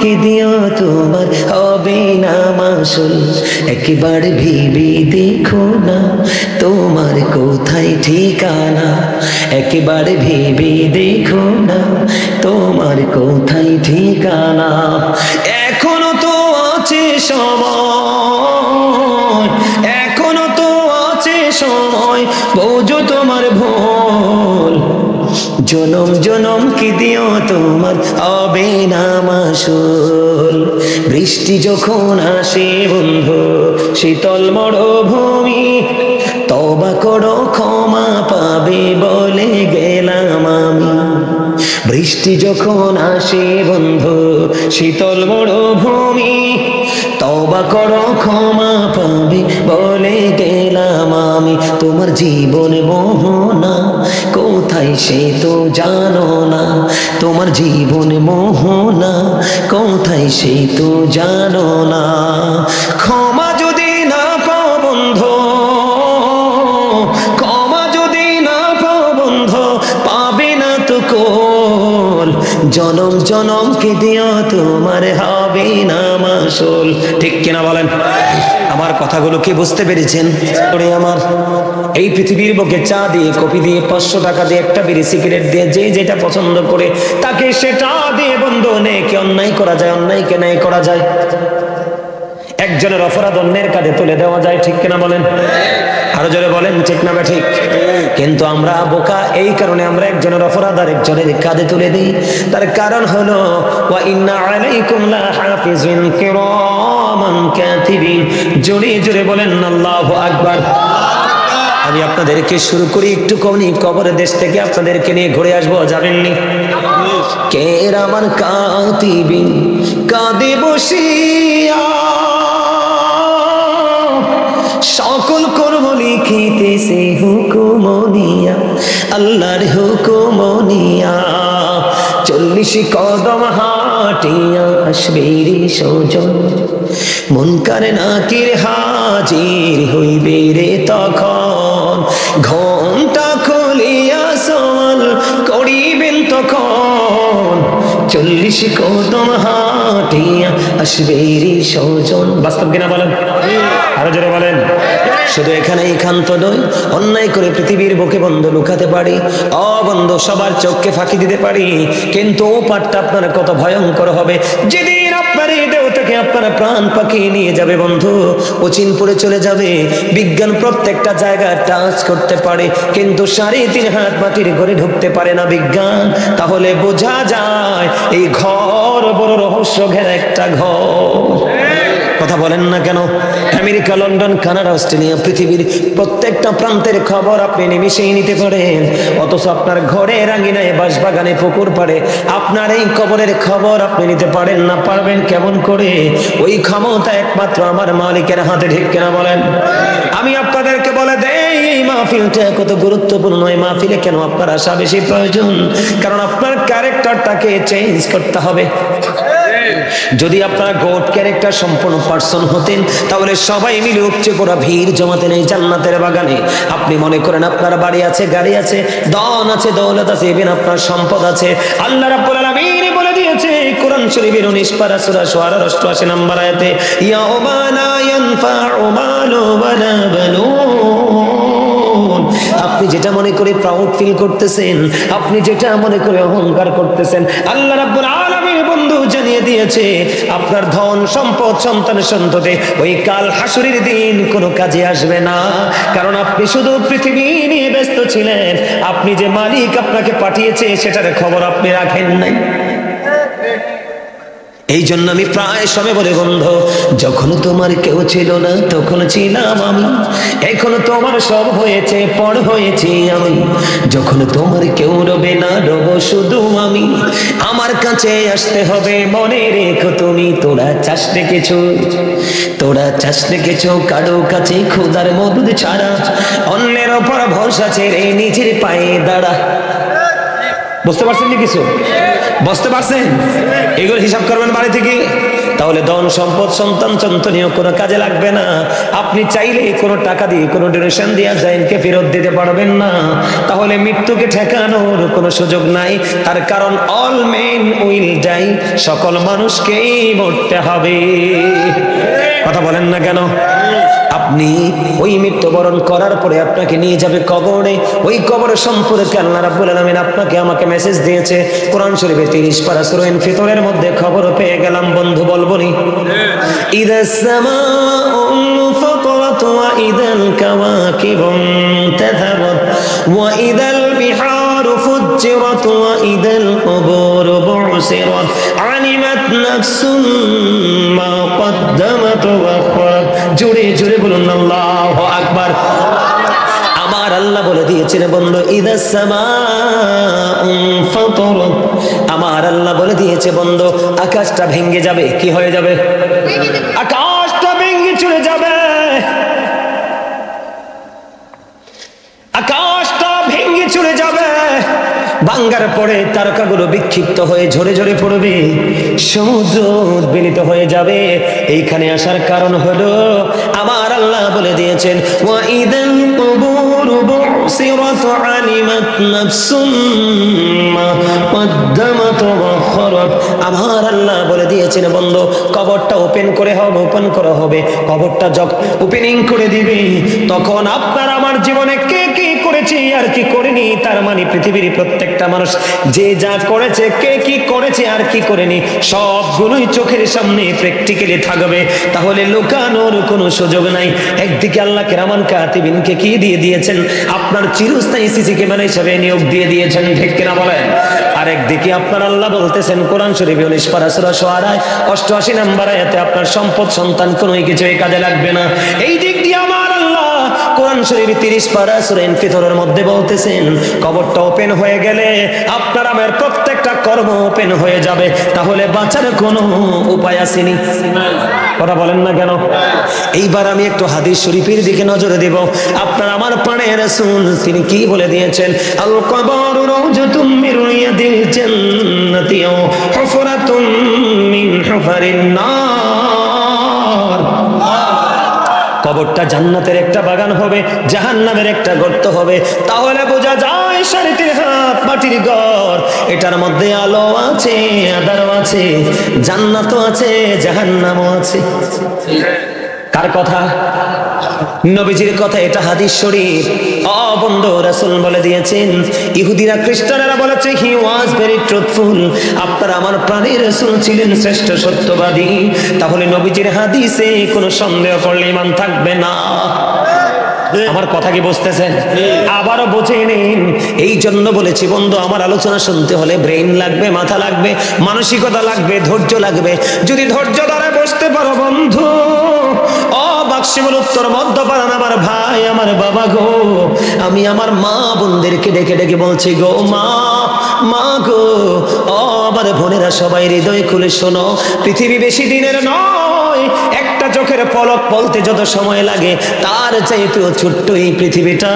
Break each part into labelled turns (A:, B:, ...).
A: কি দিও তোমার হবে না মাসুল, একবার ভেবে দেখো না তোমার কোথায় ঠিকানা, একবার ভেবে দেখো না তোমার কোথায় ঠিকানা। এখনো তো আছে সময়, এখনো তো আছে সময়, বোঝো তোমার ভুল, জনম জনম কি দিও তোমার হবে না মাসুল। বৃষ্টি যখন আসে বন্ধু শীতল মরুভূমি, তওবা করো ক্ষমা পাবে বলে গেলাম আমি। বৃষ্টি যখন আসে বন্ধু শীতল মরুভূমি, তওবা করো ক্ষমা পাবে বলে গেলাম আমি। তোমার জীবন মোহনা কোথায় সে তো জানো না, তোমার জীবন মোহনা কোথায় সে তো জানো না। ক্ষমা যদি না পাও বন্ধু, ক্ষমা যদি না পাও বন্ধু, পাবে না তো কোল, জনম জনম কে দিও তোমার হবে না মাসুল। ঠিক কিনা বলেন? আমার কথাগুলো কি বুঝতে পেরেছেন? আমার এই পৃথিবীর বুকে চা দিয়ে, কফি দিয়ে, 500 টাকা দিয়ে, একটা বিড়ি সিগারেট দিয়ে, যে যেটা পছন্দ করে তাকে সেটা দিয়ে বন্ধু নেকে অন্যায় করা যায়, অন্যায়কে ন্যায় করা যায়। একজনের অপরাধ অন্যের কাঁধে তুলে দেওয়া যায়। ঠিক কিনা বলেন? আরো জোরে বলেন ঠিক না ঠিক? কিন্তু আমরা বোকা এই কারণে আমরা একজনের অপরাধ আর একজনের কাঁধে তুলে দিই। তার কারণ হলো ওয়া ইন্না আলাইকুম লাহাফিজিন কিরামান কাতিবিন। জোরে জোরে বলেন আল্লাহু আকবার। আমি আপনাদেরকে শুরু করি একটু কবরের দেশ থেকে আপনাদেরকে নিয়ে ঘুরে আসবো, যাবেননি? কিরামান কাতিবিন কাঁদে বসিয়া সকল কর্ম লিখিতেছে হুকুম নিয়া, আল্লাহর হুকুম নিয়া। 40 কদম হাঁটিয়া আসবে রে সজন, মুনকার নাকির হাজির হইবে রে তখন। ঘন্টা খুলিয়া সওয়াল করিবেন তখন, 40 কদম হাঁটিয়া আসবে রে সজন। বাস্তব কিনা বলেন? আরো জোরে বলেন। শুধু এখানে একান্ত নয়, অন্যায় করে পৃথিবীর বুকে বন্ধ লুকাতে পারি, অবন্ধ সবার চোখকে ফাঁকি দিতে পারি, কিন্তু ও পাঠটা আপনার কত ভয়ঙ্কর হবে যেদিন আপনার এই দেহ থেকে আপনারা প্রাণ পাখি নিয়ে যাবে বন্ধু, অচিনপুরে চলে যাবে। বিজ্ঞান প্রত্যেকটা জায়গায় টাচ করতে পারে, কিন্তু 3.5 হাত মাটির ঘরে ঢুকতে পারে না বিজ্ঞান। তাহলে বোঝা যায় এই ঘর বড় রহস্য ঘেরা একটা ঘর। কথা বলেন না কেন? আমেরিকা, লন্ডন, কানাডা, অস্ট্রেলিয়া, পৃথিবীর প্রত্যেকটা প্রান্তের খবর আপনি নিমিশেই নিতে পারেন, অথচ আপনার ঘরে রাঙ্গিনায়, বাঁশবাগানে, পুকুর পাড়ে আপনার এই কবরের খবর আপনি নিতে পারেন না। পারবেন কেমন করে? ওই ক্ষমতা একমাত্র আমার মালিকের হাতে। ঠিক কিনা বলেন? আমি আপনাদেরকে বলে দেই এই মাহফিলটা কত গুরুত্বপূর্ণ। এই মাহফিলে কেন আপনার আসা বেশি প্রয়োজন? কারণ আপনার ক্যারেক্টারটাকে চেঞ্জ করতে হবে। যদি আপনার গড ক্যারেক্টার সম্পূর্ণ পার্সন হতেন, তাহলে সবাই মিলে উপচে পড়া ভিড় জমাতেন এই জান্নাতের বাগানে। আপনি মনে করেন আপনার বাড়ি আছে, গাড়ি আছে, ধন আছে, দৌলত আছে, ইভেন আপনার সম্পদ আছে। আল্লাহ রাব্বুল আলামিন বলে দিয়েছে কোরআন শরীফের 19 পারা সূরা শুআরা 88 নম্বর আয়াতে, ইয়াউমা লা ইয়ানফাউ মালু ওয়ালা বানুন। আপনি যেটা মনে করে প্রাউড ফিল করতেছেন, আপনি যেটা মনে করে অহংকার করতেছেন, আল্লাহ রাব্বুল আলামিন বন্ধু জানিয়ে দিয়েছে আপনার ধন সম্পদ, সন্তান সন্ততি ওই কাল হাসরের দিন কোনো কাজে আসবে না। কারণ আপনি শুধু পৃথিবী নিয়ে ব্যস্ত ছিলেন, আপনি যে মালিক আপনাকে পাঠিয়েছে সেটার খবর আপনি রাখেন নাই। এই জন্য আমি প্রায় সময় বলে বন্ধু, যখন তোমার কেউ ছিল না তখন ছিলাম আমি, এখন তোমার সব হয়েছে, পর হয়েছি আমি। যখন তোমার কেউ রবে না, রব শুধু আমি। আমার কাছে আসতে হবে, মনে রেখো তুমি। তোরা চাস না কিছু, তোরা চাস না কিছু কারো কাছে খোদার মদদ ছাড়া, অন্যের ওপর ভরসা ছেড়ে নিজের পায়ে দাঁড়া। বুঝতে পারছেন না কিছু? বুঝতে পারছেন? এগুলো হিসাব করবেন বাড়ি থেকে। তাহলে ধন সম্পদ সন্তান সন্তনীয় কোনো কাজে লাগবে না। আপনি চাইলে কোনো টাকা দিয়ে কোনো ডোনেশন দিয়ে জাইনকে ফেরত দিতে পারবেন না। তাহলে মৃত্যুকে ঠেকানোর কোনো সুযোগ নাই। তার কারণ অল মেন উইল ডাই, সকল মানুষকেই মরতে হবে। কথা বলেন না কেন? আপনি ওই মৃত্যুবরণ করার পরে আপনাকে নিয়ে যাবে কবরে। ওই কবর সম্পর্কে আল্লাহ রাব্বুল আলামিন আপনাকে আমাকে মেসেজ দিয়েছে। কোরআন শরীফে 30 পারা সূরা ইনফিতরের মধ্যে খবর পেয়ে গেলাম বন্ধু, বলবনি? ইদাস সামাউ ফাতারাত ওয়া ইদাল কাওয়াকিবু ইনতাসারাত ওয়া ইদাল বিহারু ফুজ্জিরাত ওয়া ইদাল কুবুরু বু'সিরাত আলিমাত নাফসুম মা কদ্দামাত ওয়া আখরাত। জোরে জোরে বলুন আল্লাহু আকবার। আমার আল্লাহ বলে দিয়েছেন বন্ধু, ইদাস সামাউ ফাতারাত, আমার আল্লাহ বলে দিয়েছে বন্ধু, আকাশটা ভেঙে যাবে। কি হয়ে যাবে? আকাশটা ভেঙে চলে যাবে। আকাশটা ভেঙে চলে যাবে। ভাঙ্গার পরে তারকাগুলো বিক্ষিপ্ত হয়ে ঝরে ঝরে পড়বে। সমুদ্র উদ্বেলিত হয়ে যাবে। এইখানে আসার কারণ হলো আমার আল্লাহ বলে দিয়েছেন, ওয়া ইদাল কুবুরু বু'সিরাত আলিমাত নাফসুম মা কদ্দামাত ওয়া আখরাত। আমার আল্লাহ বলে দিয়েছেন বন্ধু, কবরটা ওপেন করা হবে। কবরটা যখন ওপেনিং করে দিবে, তখন আপনার আমার জীবনে কে কি করেছে আর কি করেনি, তার মানে পৃথিবীর প্রত্যেকটা মানুষ যে যা করেছে, কে কি করেছে আর কি করেনি, সবগুলোই চোখের সামনে প্র্যাকটিক্যালি থাকবে। তাহলে লুকানোর কোনো সুযোগ নাই। একদিকে আল্লাহ কিরামান কাতিবিনকে কি দিয়ে দিয়েছেন? আপনার চিরস্থায়ী সিসি ক্যামেরা হিসেবে নিয়োগ দিয়ে দিয়েছেন, ঠিক কিনা বলেন? আর একদিকে আপনার আল্লাহ বলতেছেন কোরআন শরীফে 19 পারা সূরা শুআরায় 88 নম্বর আয়াতে, আপনার সম্পদ সন্তান কোনোই কিছুই কাজে লাগবে না। এই দিক দিয়ে আমার আল্লাহ কোরআন শরীফে 30 পারা সূরা ইনফিতরের মধ্যে বলতেছেন, কবরটা ওপেন হয়ে গেলে আপনার আমার প্রত্যেকটা কর্ম ওপেন হয়ে যাবে। তাহলে বাঁচার কোনো উপায় আসেনি। কথা বলেন না কেন? এইবার আমি একটু হাদিস শরীফের দিকে নজর দেব। আপনার আমার প্রাণের রাসূল তিনি কি বলে দিয়েছেন? আল কবরু রাউজাতুম মিন রিয়াদিল জান্নাতি ওয়া হুফরাতুম মিন হুফারিন নার। কবরটা জান্নাতের একটা বাগান হবে, জাহান্নামের একটা গর্ত হবে। তাহলে বোঝা যায় 3.5 হাত মাটির ঘর, এটার মধ্যে আলো আছে, আধারও আছে, জান্নাতও আছে, জাহান্নামও আছে। কার কথা? নবীজির কথা। এটা হাদিস শরীফ। বন্ধু, রাসূল বলে দিয়েছেন, ইহুদিরা খ্রিস্টানেরা বলেছে হি ওয়াজ ভেরি ট্রুথফুল। আপনার আমার প্রাণের রাসূল ছিলেন শ্রেষ্ঠ সত্যবাদী। তাহলে নবীজির হাদিসে কোনো সন্দেহ করলে ঈমান থাকবে না। আমার কথা কি বুঝতেছেন? আবারও বুঝে নিন। এই জন্য বলেছি বন্ধু, আমার আলোচনা শুনতে হলে ব্রেইন লাগবে, মাথা লাগবে, মানসিকতা লাগবে, ধৈর্য লাগবে। যদি ধৈর্য ধরে বসতে পারো বন্ধু, বাক্সিমুল উত্তর মধ্যপাড়ান আমার ভাই, আমার বাবা গো, আমি আমার মা বোনদেরকে ডেকে ডেকে বলছি গো মা, মা গো, আমার বোনেরা সবাই হৃদয় খুলে শোনো, পৃথিবী বেশি দিনের নয়। একটা চোখের পলক বলতে যত সময় লাগে, তার চাইতেও ছোট্ট এই পৃথিবীটা।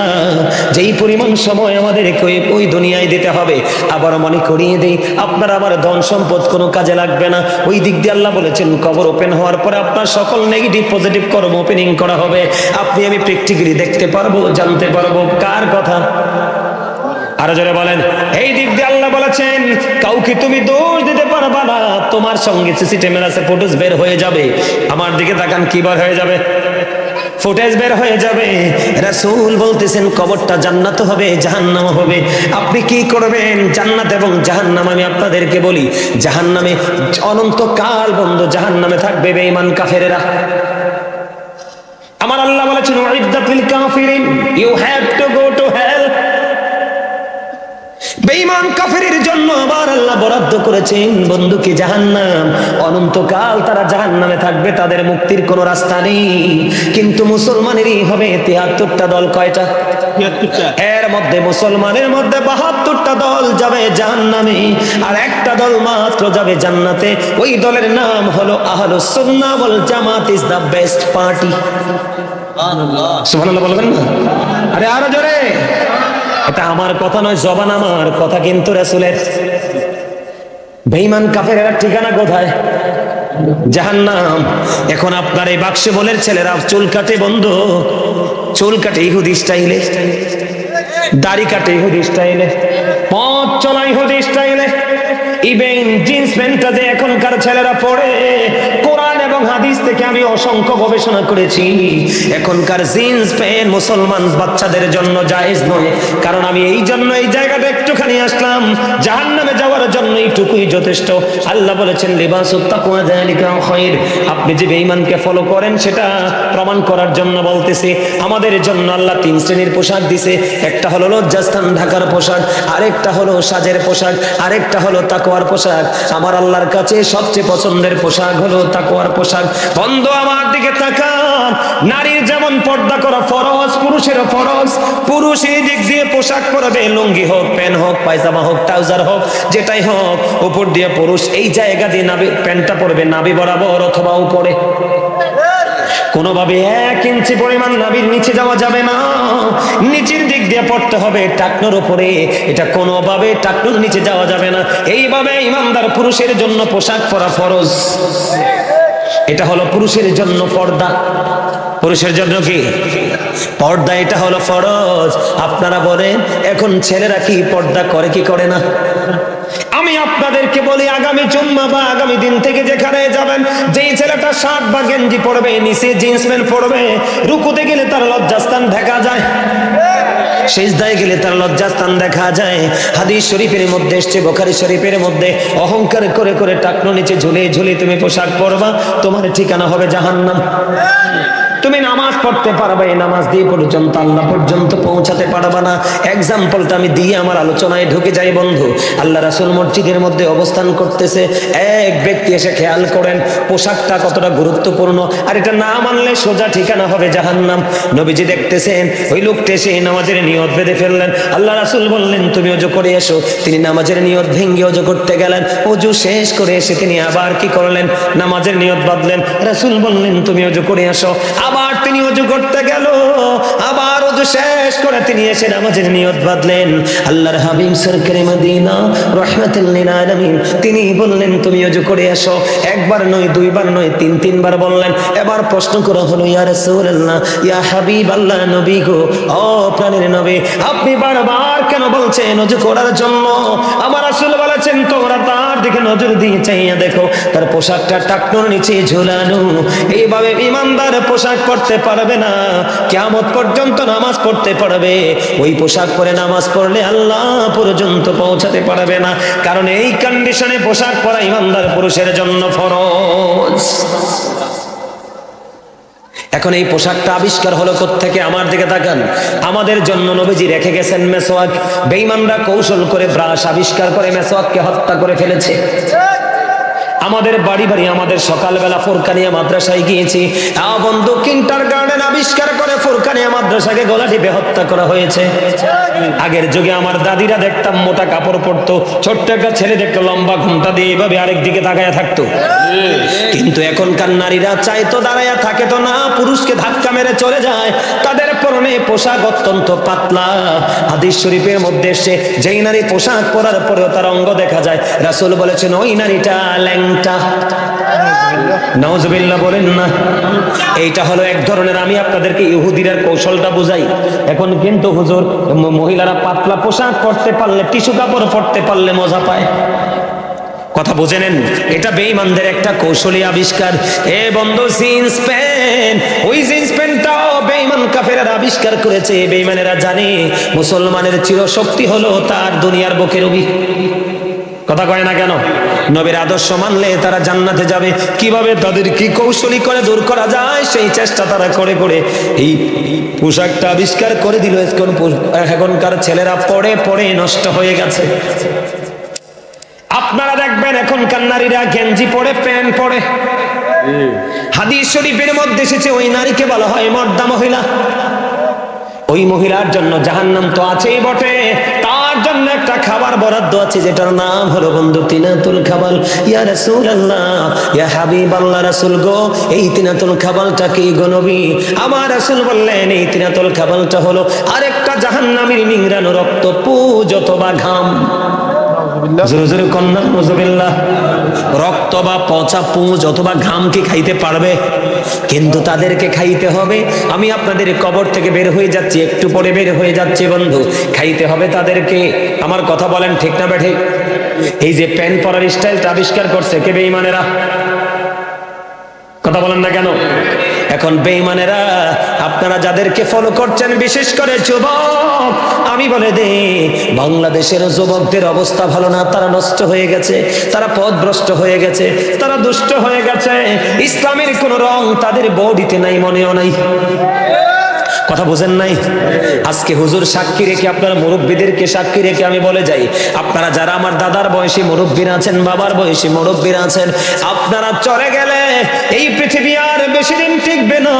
A: যেই পরিমাণ সময় আমাদেরকে ওই দুনিয়ায় দিতে হবে। আবার মনে করিয়ে দেই, আপনার আমার ধন সম্পদ কোনো কাজে লাগবে না। ওই দিক দিয়ে আল্লাহ বলেছেন, কবর ওপেন হওয়ার পরে আপনার সকল নেগেটিভ পজিটিভ কর্ম ওপেনিং করা হবে। আপনি আমি প্র্যাকটিক্যালি দেখতে পারবো, জানতে পারবো। কার কথা? আরো জোরে বলেন। এই দিক দিয়ে আল্লাহ বলেছেন, কাউকে তুমি দোষ দিতে পারবা না। তোমার সঙ্গে সিসি ক্যামেরাতে ফুটেজ বের হয়ে যাবে। আমার দিকে তাকান, কি বার হয়ে যাবে? ফুটেজ বের হয়ে যাবে। রাসূল বলতেছেন, কবরটা জান্নাত হবে, জাহান্নাম হবে। আপনি কি করবেন? জান্নাত এবং জাহান্নাম আমি আপনাদেরকে বলি। জাহান্নামে অনন্তকাল বন্ধু জাহান্নামে থাকবে বেঈমান কাফেরেরা। আমার আল্লাহ বলেছেন, উইদ্দাত লিল কাফিরিন, you have to go to hell. বেঈমান কাফেরের জন্য আবার আল্লাহ বরাদ্দ করেছেন বন্ধুকে জাহান্নাম। অনন্তকাল তারা জাহান্নামে থাকবে, তাদের মুক্তির কোনো রাস্তা নেই। কিন্তু মুসলমানেরই হবে 73টা দল। কয়টা? 73টা। এর মধ্যে মুসলমানের মধ্যে 72টা দল যাবে জাহান্নামে, আর একটা দল মাত্র যাবে জান্নাতে। ওই দলের নাম হলো আহলুস সুন্নাহ ওয়াল জামাত ইজ দ্য বেস্ট পার্টি। সুবহানাল্লাহ, সুবহানাল্লাহ বলবেন না? আরে আরো জোরে। এটা আমার কথা নয়, জবান আমার কথা, কিন্তু রাসূলের। বেঈমান কাফেরের ঠিকানা কোথায়? জাহান্নাম। এখন আপনার এই বাক্সে বলের ছেলেরা চুল কাটে বন্ধু, চুল কাটে ইহুদি স্টাইলে, দাড়ি কাটে ইহুদি স্টাইলে, পথ চলা ইহুদি স্টাইলে। ইভেন জিন্স প্যান্টটা যে এখনকার ছেলেরা পরে, কোরআন এবং হাদিস থেকে আমি অসংখ্য গবেষণা করেছি, এখনকার জিন্স প্যান্ট মুসলমান বাচ্চাদের জন্য জায়েজ নয়। কারণ আমি এই জন্য এই জায়গাটা একটুখানি আসলাম, জাহান্নামে যাওয়ার জন্য এইটুকুই যথেষ্ট। আল্লাহ বলেছেন লিবাসুত তাকওয়া যালিকা খায়র। আপনি যে বেঈমানকে ফলো করেন সেটা প্রমাণ করার জন্য বলতেছি। আমাদের জন্য আল্লাহ 3 শ্রেণীর পোশাক দিয়েছে। একটা হলো লজ্জাস্থান ঢাকার পোশাক, আরেকটা হলো সাজের পোশাক, আরেকটা হলো তাকওয়ার পোশাক। আমার আল্লাহর কাছে সবচেয়ে পছন্দের পোশাক হলো তাকওয়ার পোশাক। বন্ধু আমার দিকে তাকান, নারীর যেমন পর্দা করা ফরজ, পুরুষেরও ফরজ। পুরুষ এই দিক দিয়ে পোশাক পরবে, লুঙ্গি হোক, প্যান্ট হোক, পায়জামা হোক, ট্রাউজার হোক, যেটাই হোক, উপর দিয়ে পুরুষ এই জায়গা দিয়ে নাভি প্যান্টটা পরবে নাভি বরাবর অথবা উপরে। কোনোভাবে 1 ইঞ্চি পরিমাণ নাভির নিচে যাওয়া যাবে না, নিচের দিক দিয়ে পড়তে হবে টাকনোর উপরে, এটা কোনোভাবে টাকনোর নিচে যাওয়া যাবে না। এইভাবে ইমানদার পুরুষের জন্য পোশাক পরা ফরজ। এটা হলো পুরুষের জন্য পর্দা। পুরুষের জন্য কি পর্দা? এটা হলো ফরজ। আপনারা বলেন এখন ছেলেরা কি পর্দা করে কি করে না? আমি আপনাদেরকে বলি, আগামী জুম্মা বা আগামী দিন থেকে যেখানে যাবেন, যেই ছেলেটা শার্ট বা গেঞ্জি পরবে, নিচে জিন্স প্যান্ট পরবে, রুকুতে গেলে তার লজ্জাস্থান দেখা যায়, সিজদায় গেলে তার লজ্জাস্থান দেখা যায়। হাদিস শরীফের মধ্যে এসেছে, বুখারী শরীফের মধ্যে, অহংকার করে করে টাকনো নিচে ঝুলে ঝুলে তুমি পোশাক পরবা, তোমার ঠিকানা হবে জাহান্নাম। তুমি নামাজ পড়তে পারবে, নামাজ দিয়ে পর্যন্ত আল্লাহ পর্যন্ত পৌঁছাতে পারবে না। এক্সাম্পলটা আমি দিয়ে আমার আলোচনায় ঢুকে যাই বন্ধু। আল্লাহ রাসূল মসজিদের মধ্যে অবস্থান করতেছে, এক ব্যক্তি এসে খেয়াল করেন পোশাকটা কতটা গুরুত্বপূর্ণ, আর এটা না মানলে সোজা ঠিকানা হবে জাহান্নাম। নবীজি দেখতেছেন, ওই লোকটা এসে নামাজের নিয়ত বেঁধে ফেললেন। আল্লাহ রাসূল বললেন তুমি ওযু করে এসো। তিনি নামাজের নিয়ত ভেঙে ওযু করতে গেলেন, ওযু শেষ করে এসে তিনি আবার কি করলেন? নামাজের নিয়ত বাঁধলেন। রাসূল বললেন তুমি ওযু করে আসো। আবার তিনি ওযু করতে গেল, আবার ওযু শেষ করে তিনি এসে নামাজের নিয়ত বাঁধলেন। আল্লাহর হাবিব সরকারে মদিনা রাহমাতুল লিল আলামিন তিনি বললেন তুমি ওযু করে আসো। একবার নয়, দুইবার নয়, 3বার বললেন। এবার প্রশ্ন করা হলো, ইয়া রাসূলুল্লাহ, ইয়া হাবিব আল্লাহ, নবী গো, ও প্রাণের নবী, আপনি বারবার কেন বলছেন ওযু করার জন্য? আমার রাসূল বলেছেন তোমরা তার দিকে নজর দিয়ে চাইয়া দেখো, তার পোশাকটা টাকনোর নিচে ঝুলানো। এইভাবে ইমানদার পোশাক পড়তে পারবে না, কিয়ামত পর্যন্ত নামাজ পড়তে পারবে, ওই পোশাক পরে নামাজ পড়লে আল্লাহ পর্যন্ত পৌঁছাতে পারবে না। কারণ এই কন্ডিশনে পোশাক পরা ইমানদার পুরুষের জন্য ফরজ। এখন এই পোশাকটা আবিষ্কার হলো কোত্থেকে? আমার দিকে তাকান। আমাদের জন্য নবীজি রেখে গেছেন মেসওয়াক। বেঈমানরা কৌশল করে ব্রাশ আবিষ্কার করে মেসওয়াককে হত্যা করে ফেলেছে। আমাদের বাড়ি বাড়ি আমাদের সকালবেলা ফুরকানিয়া মাদ্রাসায় গিয়েছি, বন্ধু কিন্ডারগার্টেন আবিষ্কার করে ফুরকানিয়া মাদ্রাসাকে গলা টিপে হত্যা করা হয়েছে। আগের যুগে আমার দাদিরা দেখতাম মোটা কাপড় পরতো, ছোট্ট একটা ছেলে দেখতো লম্বা ঘুমটা দিয়ে এইভাবে আরেক দিকে তাকায়া থাকতো। কিন্তু এখনকার নারীরা চাইতো দাঁড়ায়া থাকে তো না, পুরুষকে ধাক্কা মেরে চলে যায়। তাদের পরনে পোশাক অত্যন্ত পাতলা। হাদিস শরীফের মধ্যে এসে যেই নারী পোশাক পরার পরেও তার অঙ্গ দেখা যায়, রাসূল বলেছেন ওই নারীটা ল্যাংটা। নাউজুবিল্লাহ বলেন না। এইটা হলো এক ধরনের, আমি আপনাদেরকে ইহুদিদের কৌশলটা বুঝাই। এখন কিন্তু হুজুর মহিলারা পাতলা পোশাক পরতে পারলে, টিস্যু কাপড় পরতে পারলে মজা পায়। কথা বুঝে নেন, এটা বেঈমানদের একটা কৌশলী আবিষ্কার। এ বন্ধু, জিন্স প্যান্ট, ওই জিন্স প্যান্টটাও বেঈমান কাফেররা আবিষ্কার করেছে। বেঈমানেরা জানে মুসলমানের চিরশক্তি হলো তার দুনিয়ার বুকে রবি। কথা কয় না কেন? নবীর আদর্শ মানলে তারা জান্নাতে যাবে। কিভাবে তাদের কি কৌশলী করে দূর করা যায় সেই চেষ্টা তারা করে করে এই পোশাকটা আবিষ্কার করে দিল। এখনকার ছেলেরা পড়ে পড়ে নষ্ট হয়ে গেছে। আপনারা দেখবেন এখনকার নারীরা গেঞ্জি পরে, প্যান্ট পরে। হাদিস শরীফের মধ্যে এসেছে ওই নারীকে বলা হয় মর্দা মহিলা। ওই মহিলার জন্য জাহান্নাম তো আছেই বটে, তার জন্য একটা খাবার বরাদ্দ আছে যেটার নাম হলো বন্ধু তিনাতুল খাবাল। ইয়া রাসূলুল্লাহ, ইয়া হাবিবাল্লাহ, রাসূল গো, এই তিনাতুল খাবালটা কি গো নবী? আমার রাসূল বললেন এই তিনাতুল খাবালটা হলো আরেকটা জাহান্নামীর নিংড়ানো রক্ত, পুজ অথবা ঘাম। জোরে জোরে কন্যা নজুবিল্লাহ। রক্ত বা পচা পুঁজ অথবা ঘাম কি খাইতে পারবে? কিন্তু তাদেরকে খাইতে হবে। আমি আপনাদের কবর থেকে বের হয়ে যাচ্ছি, একটু পরে বের হয়ে যাচ্ছি বন্ধু, খাইতে হবে তাদেরকে। আমার কথা বলেন ঠিক না বেঠিক? এই যে প্যান্ট পরার স্টাইলটা আবিষ্কার করছে কে? বেঈমানেরা। কথা বলেন না কেন? এখন বেঈমানেরা আপনারা যাদেরকে ফলো করছেন, বিশেষ করে যুবক, আমি বলে দেই বাংলাদেশের যুবকদের অবস্থা ভালো না। তারা নষ্ট হয়ে গেছে, তারা পথভ্রষ্ট হয়ে গেছে, তারা দুষ্ট হয়ে গেছে। ইসলামের কোন রং তাদের বডিতে নাই, মনেও নাই। কথা বুঝেন নাই? আজকে হুজুর সাক্ষী রেখে, আপনারা মুরব্বীদেরকে সাক্ষী রেখে আমি বলে যাই, আপনারা যারা আমার দাদার বয়সী মুরব্বীরা আছেন, বাবার বয়সী মুরব্বীরা আছেন, আপনারা চলে গেলে এই পৃথিবী আর বেশি দিন টিকবে না।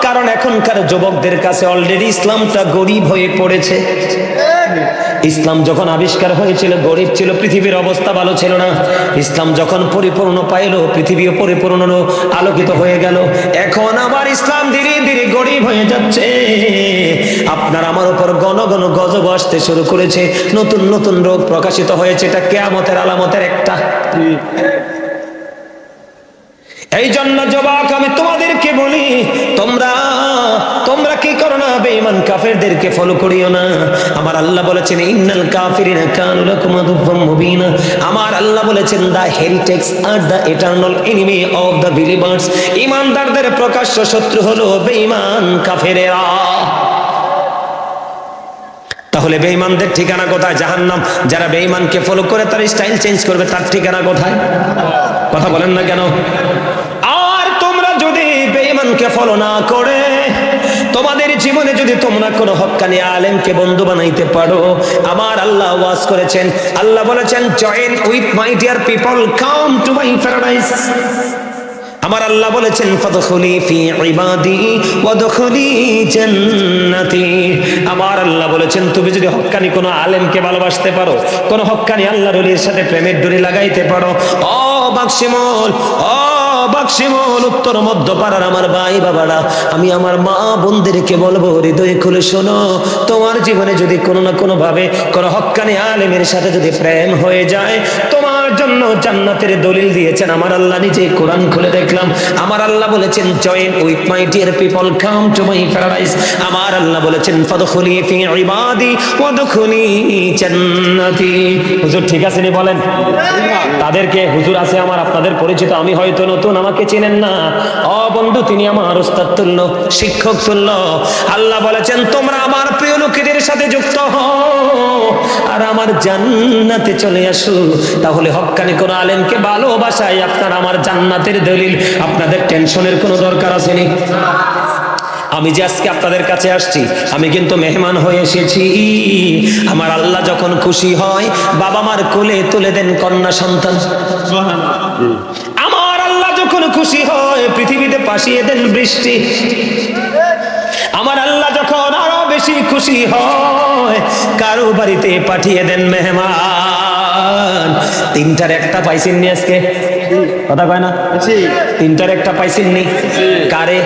A: কারণ এখনকার যুবকদের কাছে অলরেডি ইসলামটা গরিব হয়ে পড়েছে। ইসলাম যখন আবিষ্কার হয়েছিল গরিব ছিল, পৃথিবীর অবস্থা ভালো ছিল না। ইসলাম যখন পরিপূর্ণ পাইল, পৃথিবীও পরিপূর্ণ আলোকিত হয়ে গেল। এখন আবার ইসলাম ধীরে ধীরে গরিব হয়ে যাচ্ছে। আপনার আমার উপর ঘন ঘন গজব আসতে শুরু করেছে, নতুন নতুন রোগ প্রকাশিত হয়েছে। এটা কিয়ামতের আলামতের একটা। এই জন্য যুবক আমি তোমাদেরকে বলি, তোমরা কি করো না? বেঈমান কাফেরদেরকে ফলো করিও না। আমার আল্লাহ বলেছেন ইন্নাল কাফিরিনা কানু লাকুম আদুওয়াম মুবিনা। আমার আল্লাহ বলেছেন the heretics are the eternal enemy of the believers. ঈমানদারদের প্রকাশ্য শত্রু হলো বেঈমান কাফেরেরা। তাহলে বেঈমানদের ঠিকানা কোথায়? জাহান্নাম। যারা বেঈমানকে ফলো করে তার স্টাইল চেঞ্জ করবে, তার ঠিকানা কোথায়? কথা বলেন না কেন? আর তোমরা যদি বেঈমানকে ফলো না করে তোমাদের জীবনে যদি তোমরা কোনো হক্কানি আলেমকে বন্ধু বানাইতে পারো, আমার আল্লাহ ওয়াজ করেছেন, আল্লাহ বলেছেন join with my dear people, come to my paradise. আমার আল্লাহ বলেছেন ফাদখুলি ফি ইবাদি ওয়াদখুলি জান্নাতি। আমার আল্লাহ বলেছেন তুমি যদি হক্কানি কোনো আলেমকে ভালোবাসতে পারো, কোনো হক্কানি আল্লাহর ওলির সাথে প্রেমের ডোরি লাগাইতে পারো, ও বাক্সিমল, ও বাক্সিমল, উত্তর মধ্যপাড়ার আমার ভাই বাবারা, আমি আমার মা বোনদেরকে বলবো, হৃদয় খুলে শোনো, তোমার জীবনে যদি কোনো না কোনো ভাবে কোনো হক্কানি আলেমের সাথে যদি প্রেম হয়ে যায়, তোমার জন্য জান্নাতের দলিল দিয়েছেন আমার আল্লাহ নিজে। কোরআন খুলে দেখলাম, আমার আল্লাহ বলেছেন join with my dear people, come to my paradise. আমার আল্লাহ বলেছেন ফাদখুলি ফি ইবাদি ওয়াদখুলি জান্নাতি। হুজুর ঠিক আছে নি বলেন? তাদেরকে হুজুর আছে আমার, আপনাদের পরিচিত, আমি হয়তো নতুন, আমাকে চেনেন না। ও বন্ধু, তিনি আমার উস্তাদ তুল্য, শিক্ষক তুল্য। আল্লাহ বলেছেন তোমরা আমার প্রিয় লোকেদের সাথে যুক্ত হও আর আমার জান্নাতে চলে আসো। তাহলে হক্কানি কোন আলেমকে ভালোবাসায় আপনার আমার জান্নাতের দলিল। আপনাদের টেনশনের কোনো দরকার আছে নি? আমি যে আজকে আপনাদের কাছে আসছি, আমি কিন্তু মেহমান হয়ে এসেছি। আমার আল্লাহ যখন খুশি হয় বাবা মার কোলে তুলে দেন কন্যা সন্তান। আমার আল্লাহ যখন খুশি হয় পৃথিবীতে পাঠিয়ে দেন বৃষ্টি। আমার আল্লাহ যখন আরো বেশি খুশি হয় কারো বাড়িতে পাঠিয়ে দেন মেহমান। তিনটার একটা পাইছেন নি আজকে? কথা কয় না? তিনটার একটা পাইছেন নি? কারে?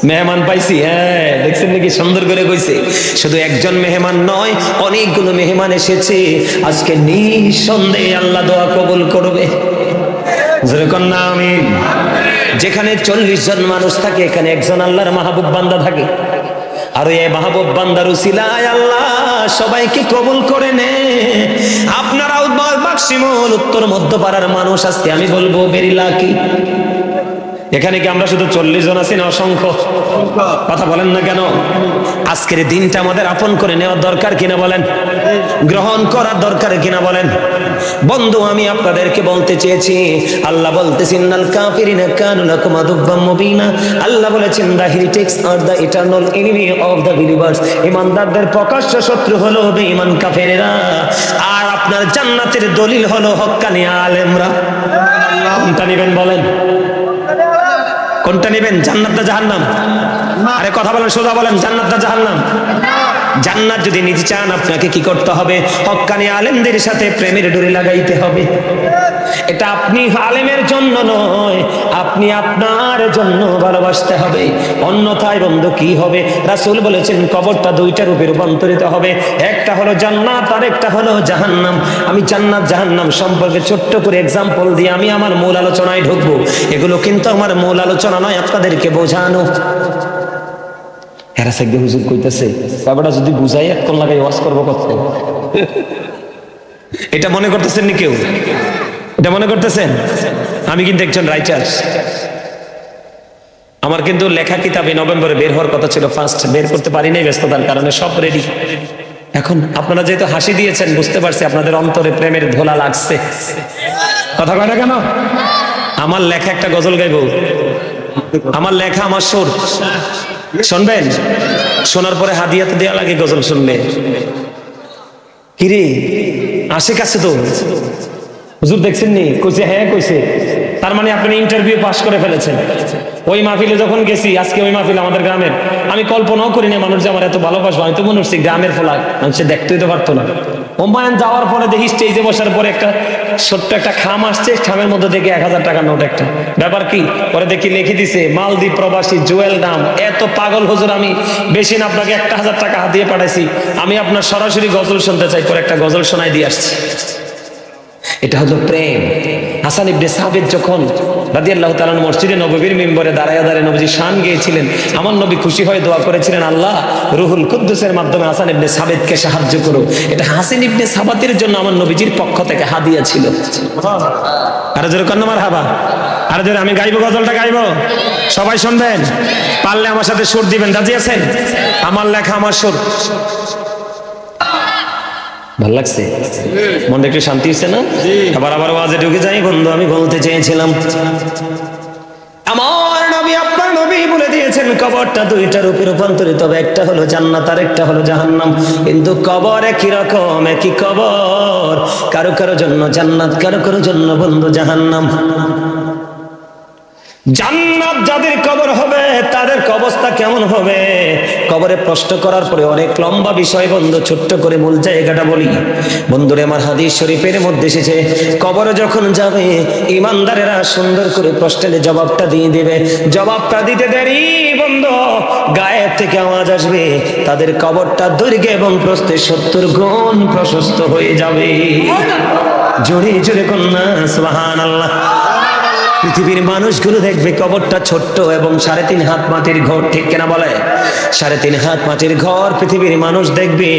A: মেহমান পাইছি। হ্যাঁ, দেখছেন নাকি সুন্দর করে কইছে। শুধু একজন মেহমান নয়, অনেকগুলো মেহমান এসেছে। আজকে নিঃসন্দেহে আল্লাহ দোয়া কবুল করবে। যেরকম না আমিন। যেখানে 40 জন মানুষ থাকে, এখানে একজন আল্লাহর মাহবুব বান্দা থাকে। আর এই মাহবুব বান্দার উসিলায় আল্লাহ সবাইকে কবুল করে নে। আপনারা বাক্সিমল উত্তর মধ্যপাড়ার মানুষ, আজকে আমি বলবো ভেরি লাকি। এখানে কি আমরা শুধু 40 জন আছি না অসংখ্য? কথা বলেন না কেন? আজকের দিনটা আমাদের আপন করে নেওয়ার দরকার কিনা বলেন? গ্রহণ করার দরকার কিনা বলেন? বন্ধু, আমি আপনাদেরকে বলতে চেয়েছি, আল্লাহ বলতেছেন নাল কাফিরিনা কানু লাকুম আদুওয়াম মুবিনা। আল্লাহ বলেছেন the heretics are the eternal enemy of the believers. ইমানদারদের প্রকাশ্য শত্রু হলো বেঈমান কাফেরেরা, আর আপনার জান্নাতের দলিল হলো হক্কানি আলেমরা। কোনটা নেবেন বলেন? কোনটা নেবেন? জান্নাত না জাহান্নাম? আরে কথা বলেন, সোজা বলেন, জান্নাত না জাহান্নাম? জান্নাত যদি নিতে চান আপনাকে কি করতে হবে? হক্কানি আলেমদের সাথে প্রেমের ডোরি লাগাইতে হবে। এটা আপনি আলেমের জন্য নয়, আপনি আপনার জন্য ভালোবাসতে হবে, অন্যথায় বন্ধু কি হবে? রাসূল বলেছেন কবরটা দুইটা রূপে রূপান্তরিত হবে, একটা হলো জান্নাত আর একটা হলো জাহান্নাম। আমি জান্নাত জাহান্নাম সম্পর্কে ছোট্ট করে এক্সাম্পল দিয়ে আমি আমার মূল আলোচনায় ঢুকবো। এগুলো কিন্তু আমার মূল আলোচনা নয়, আপনাদেরকে বোঝানো। এরা সাইকে হুজুর কইতেছে ব্যাপারটা যদি বুঝাই এখন লাগাই ওয়াজ করবো কত, এটা মনে করতেছেন নি কেউ? এটা মনে করতেছেন? আমি কিন্তু একজন রাইটার, আমার কিন্তু লেখা কিতাবে নভেম্বরে বের হওয়ার কথা ছিল, ফার্স্ট বের করতে পারি নাই ব্যস্ততার কারণে, সব রেডি। এখন আপনারা যেহেতু হাসি দিয়েছেন বুঝতে পারছি আপনাদের অন্তরে প্রেমের ধোলা লাগছে। কথা কয় না কেন? আমার লেখা একটা গজল গাইব, আমার লেখা আমার সুর, শুনবেন? শোনার পরে হাদিয়াতে দেওয়া লাগে গজল শুনলে। কিরে আসে কাছে তো হুজুর দেখছেন নি? কইছে হ্যাঁ কইছে। তার মানে আপনি ইন্টারভিউ পাস করে ফেলেছেন। ওই মাহফিলে যখন গেছি, আজকে ওই মাহফিল আমাদের গ্রামের, আমি কল্পনাও করি না মানুষ যে আমার এত ভালোবাসবো। আমি তো মনে হচ্ছে গ্রামের ফলা, মানুষে দেখতেই তো পারতো না। ওমায়ন যাওয়ার পরে দেখি স্টেজে বসার পরে একটা ছোট্ট একটা খাম আসছে, খামের মধ্যে দেখি 1000 টাকার নোট একটা। ব্যাপার কি? পরে দেখি লিখে দিছে মালদ্বীপ প্রবাসী জুয়েল নাম। এত পাগল হুজুর আমি, বেশি না আপনাকে 1000 টাকা হাত দিয়ে পাঠাইছি, আমি আপনার সরাসরি গজল শুনতে চাই। পরে একটা গজল শোনাই দিয়ে আসছি। এটা হলো প্রেম। হাসান ইবনে সাবিত যখন রাদিয়াল্লাহু তাআলা মসজিদে নববীর মিম্বরে দাঁড়ায় দাঁড়ায় নবীজি শান গেয়েছিলেন, আমার নবী খুশি হয়ে দোয়া করেছিলেন, আল্লাহ রুহুল কুদ্দুসের মাধ্যমে হাসান ইবনে সাবিতকে সাহায্য করো। এটা হাসান ইবনে সাবাতের জন্য আমার নবীজির পক্ষ থেকে হাদিয়া ছিল। আরে জোরে কন্না মারহাবা, আরে জোরে। আমি গাইবো, গজলটা গাইবো, সবাই শুনবেন, পারলে আমার সাথে সুর দিবেন। রাজি আছেন? আমার লেখা আমার সুর। ভাল লাগছে? মনটা একটু শান্তি হচ্ছে না? আবার আবার ওয়াজে ঢুকে যাই। বন্ধু আমি বলতে চেয়েছিলাম, আমার নবী আপনার নবী বলে দিয়েছেন কবরটা দুইটা রূপে রূপান্তরিত হবে, একটা হলো জান্নাত আর একটা হলো জাহান্নাম। কিন্তু কবর একই রকম, একই কবর, কারো কারো জন্য জান্নাত, কারো কারো জন্য বন্ধু জাহান্নাম। জান্নাত যাদের কবর হবে তাদের অবস্থা কেমন হবে? কবরে প্রশ্ন করার পরে অনেক লম্বা বিষয় বন্ধু, ছোট্ট করে মূল জায়গাটা বলি। বন্ধুরে আমার হাদিস শরীফের মধ্যে এসেছে, কবরে যখন যাবে ইমানদারেরা সুন্দর করে প্রশ্নের জবাবটা দিয়ে দেবে। জবাবটা দিতে দেরি বন্ধু, গায়ের থেকে আওয়াজ আসবে, তাদের কবরটা দৈর্ঘ্য এবং প্রস্থে 70 গুণ প্রশস্ত হয়ে যাবে। জোরে জোরে কন্যা সুবহানাল্লাহ। পৃথিবীর মানুষগুলো দেখবে কবরটা ছোট্ট এবং 3.5 হাত মাটির ঘর, ঠিক কিনা বলে? 3.5 হাত মাটির ঘর পৃথিবীর মানুষ দেখবে,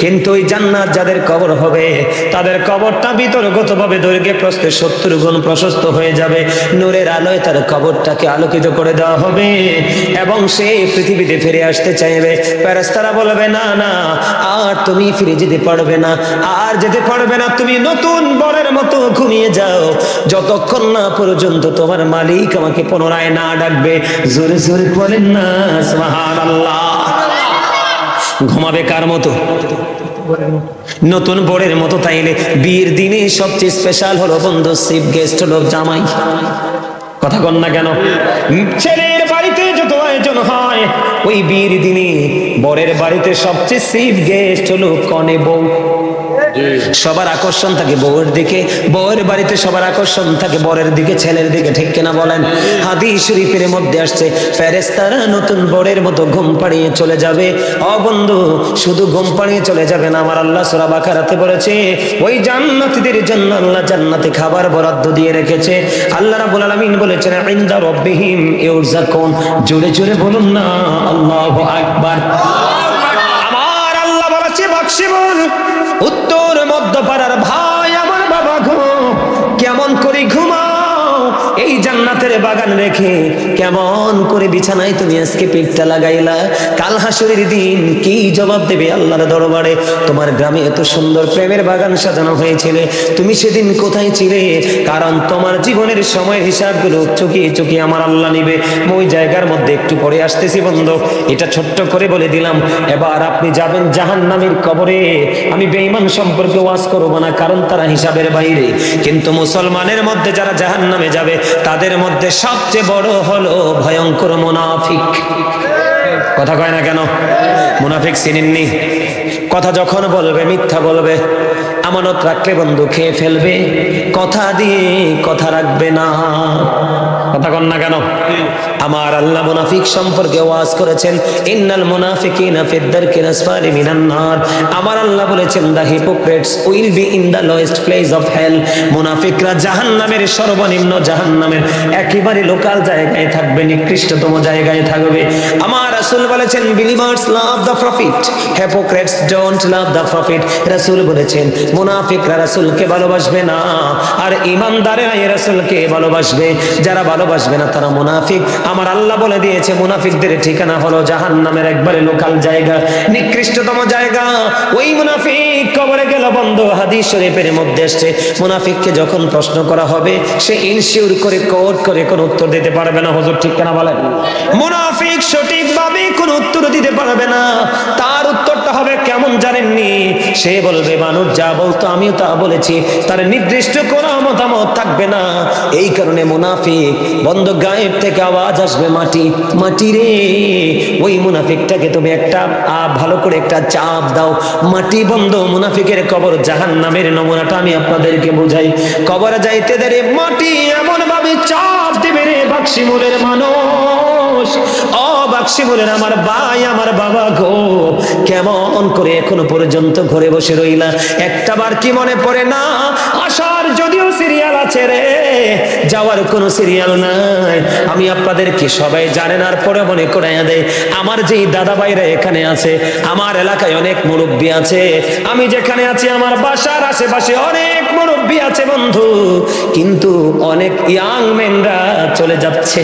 A: কিন্তু ওই জান্নাত যাদের কবর হবে তাদের কবরটা বিতর্গত ভাবে দৈর্ঘ্যে প্রস্থে 70 গুণ প্রশস্ত হয়ে যাবে। নূরের আলোয় তার কবরটাকে আলোকিত করে দেওয়া হবে এবং সে পৃথিবীতে ফিরে আসতে চাইবে। ফেরেশতারা বলবে না না, আর তুমি ফিরে যেতে পারবে না, আর যেতে পারবে না, তুমি নতুন বরের মতো ঘুমিয়ে যাও যতক্ষণ না পর্যন্ত তোমার মালিক আমাকে পুনরায় না ডাকবে। জোরে জোরে বলেন না সুবহানাল্লাহ। ঘুমাবে কার মতো? নতুন বরের মতো। তাইলে বিয়ের দিনে সবচেয়ে স্পেশাল হলো বন্ধু, চিফ গেস্ট হলো জামাই। কথা কন না কেন? ছেলের বাড়িতে যত আয়োজন হয় ওই বিয়ের দিনে বরের বাড়িতে সবচেয়ে চিফ গেস্ট হলো কনে বউ। সবার আকর্ষণ থাকে বউয়ের দিকে, বউয়ের বাড়িতে সবার আকর্ষণ থাকে বরের দিকে, ছেলের দিকে, ঠিক কিনা বলেন? হাদিস শরীফের মধ্যে আসছে ফেরেশতারা নতুন বরের মতো ঘুম পাড়িয়ে চলে যাবে। ও বন্ধু, শুধু ঘুম পাড়িয়ে চলে যাবে না, আমার আল্লাহ সূরা বাকারাতে বলেছে ওই জান্নাতীদের জন্য আল্লাহ জান্নাতে খাবার বরাদ্দ দিয়ে রেখেছে। আল্লাহ রাব্বুল আলামিন বলেছেন ইনদা রাব্বিহিম ইউরযাকুন। জোরে জোরে বলুন না আল্লাহু আকবার। আমার আল্লাহ বলেছে বকশিবুল উত্তর মধ্যপাড়ার ভাই আমার বাবা গো, কেমন করে ঘুমাও এই জান্নাতের বাগান রেখে? কেমন করে বিছানায় তুমি আজকে পিঠটা লাগাইলা? কাল হাসরের দিন কি জবাব দেবে আল্লাহর দরবারে? তোমার গ্রামে এত সুন্দর প্রেমের বাগান সাজানো হয়েছিল, তুমি সেদিন কোথায় ছিলে? কারণ তোমার জীবনের সময়ের হিসাবগুলো চুকিয়ে চুকিয়ে আমার আল্লাহ নিবে। ওই জায়গার মধ্যে একটু পরে আসতেছি বন্ধু, এটা ছোট্ট করে বলে দিলাম। এবার আপনি যাবেন জাহান্নামের কবরে। আমি বেঈমান সম্পর্কে ওয়াজ করব না, কারণ তারা হিসাবের বাইরে। কিন্তু মুসলমানের মধ্যে যারা জাহান্নামে যাবে তাদের মধ্যে সবচেয়ে বড় হলো ভয়ঙ্কর মুনাফিক। কথা কয় না কেন? মুনাফিক চিনেননি? কথা যখন বলবে মিথ্যা বলবে। আমানত রাখলে বন্ধু খেয়ে ফেলবে, কথা দিয়ে কথা রাখবে না। কথা কন না কেন? আমার আল্লাহ মুনাফিক সম্পর্কে ওয়াজ করেছেন, ইন্নাল মুনাফিকিনা ফিদ দারকিল আসফালি মিনান নার। আমার আল্লাহ বলেছেন, the hypocrites will be in the lowest place of hell. মুনাফিকরা জাহান্নামের সর্বনিম্ন জাহান্নামের একেবারে লোকাল জায়গায় থাকবে, নিকৃষ্টতম জায়গায় থাকবে। আমার রাসূল বলেছেন, believers love the profit, hypocrites don't love the profit. রাসূল বলেছেন, মুনাফিকরা রাসূলকে ভালোবাসবে না, আর ঈমানদারেরা রাসূলকে ভালোবাসবে। যারা ভালোবাসবে না তারা মুনাফিক। আমার আল্লাহ বলে দিয়েছে, মুনাফিকদের ঠিকানা হলো জাহান্নামের একবারে লোকাল জায়গা, নিকৃষ্টতম জায়গা। ওই মুনাফিক কবরে গেল বন্ধু। হাদিস শরীফের মধ্যে আসছে, মুনাফিককে যখন প্রশ্ন করা হবে সে ইনসিওর করে কোট করে কোন উত্তর দিতে পারবে না। হুজুর ঠিক কেনা বলেন? মুনাফিক সঠিকভাবে কোন উত্তর দিতে পারবে না। তার উত্তরটা হবে কেমন জানেননি? সে বলবে, মানুষ যা বলতো আমিও তা বলেছি। তার নির্দিষ্ট কোনো মতামত থাকবে না। এই কারণে মুনাফিক বন্ধু, গায়েব থেকে আওয়াজ আসবে, মাটি মাটি রে। ওই মুনাফিকটাকে তুমি একটা ভালো করে একটা চাপ দাও। মাটি বন্ধু, মুনাফিকের কবর জাহান্নামের নমুনাটা আমি আপনাদেরকে বুঝাই। কবরে যাইতে দেরি মাটি এমন ভাবে চাপ দেবে রে বাক্সিমুলের মানুষ, ও বাক্সিমুলের আমার ভাই, আমার বাবা গো, কেমন করে এখনো পর্যন্ত ঘরে বসে রইলা? একটা বার কি মনে পড়ে না? আসার যদিও সিরিয়াল আছে রে, যাওয়ার কোনো সিরিয়াল নাই। আমি আপনাদেরকে সবাই জানেন, আর পরে মনে করাইয়া দেয়, আমার যেই দাদা ভাইরা এখানে আছে, আমার এলাকায় অনেক মুরব্বী আছে, আমি যেখানে আছি আমার বাসার আশেপাশে অনেক মুরব্বী আছে বন্ধু, কিন্তু অনেক ইয়াং মেনরা চলে যাচ্ছে।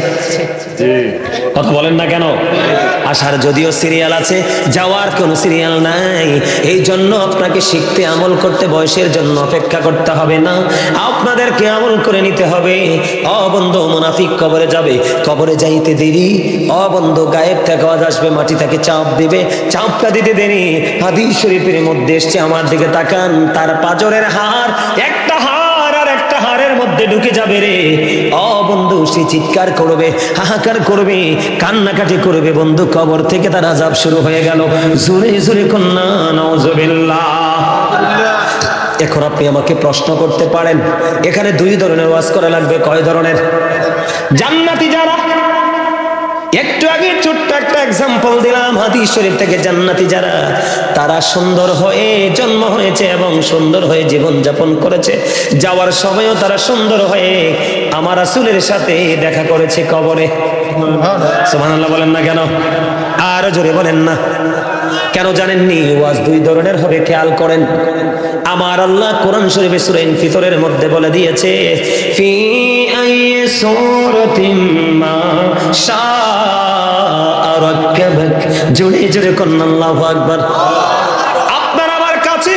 A: কথা বলেন না কেন? আসার যদিও সিরিয়াল আছে, যাওয়ার কোনো সিরিয়াল নাই। এই জন্য আপনাকে শিখতে, আমল করতে বয়সের জন্য অপেক্ষা করতে হবে না, আপনাদেরকে আমল করে নিতে হবে। অবন্ধু, মুনাফিক কবরে যাবে, কবরে যাইতে দেরি অবন্ধু গায়েব থেকে আওয়াজ আসবে, মাটি তাকে চাপ দিবে। চাপটা দিতে দেরি হাদিস শরীফের মধ্যে এসছে, আমার দিকে তাকান, তার পাজরের হাড় একটা হাড় আর একটা হাড়ের মধ্যে ঢুকে যাবে রে। ও বন্ধু, সে চিৎকার করবে, হাহাকার করবে, কান্নাকাটি করবে বন্ধু। কবর থেকে তার আযাব শুরু হয়ে গেল। জোরে জোরে কন্যা নাউযুবিল্লাহ। এখন আপনি আমাকে প্রশ্ন করতে পারেন, এখানে দুই ধরনের ওয়াজ করা লাগবে। কয় ধরনের? জান্নাতি যারা, একটু আগে ছোট্ট একটা এক্সাম্পল দিলাম হাদিস শরীফ থেকে, জান্নাতি যারা, তারা সুন্দর হয়ে জন্ম হয়েছে এবং সুন্দর হয়ে জীবন যাপন করেছে। যাওয়ার সময়ও তারা সুন্দর হয়ে আমার রাসূলের সাথে দেখা করেছে কবরে। সুবহানাল্লাহ বলেন না কেন? আর জোরে বলেন না কেন? জানেননি? ওয়াজ দুই ধরনের হবে, খেয়াল করেন। আমার আল্লাহ কোরআন শরীফে সূরা ইনফিতরের মধ্যে বলে দিয়েছে, ফি আইয়ি সূরাতিন মা শাআ রাক্কাবাক। জোরে জোরে কোন আল্লাহু আকবার। আপনার আমার কাছে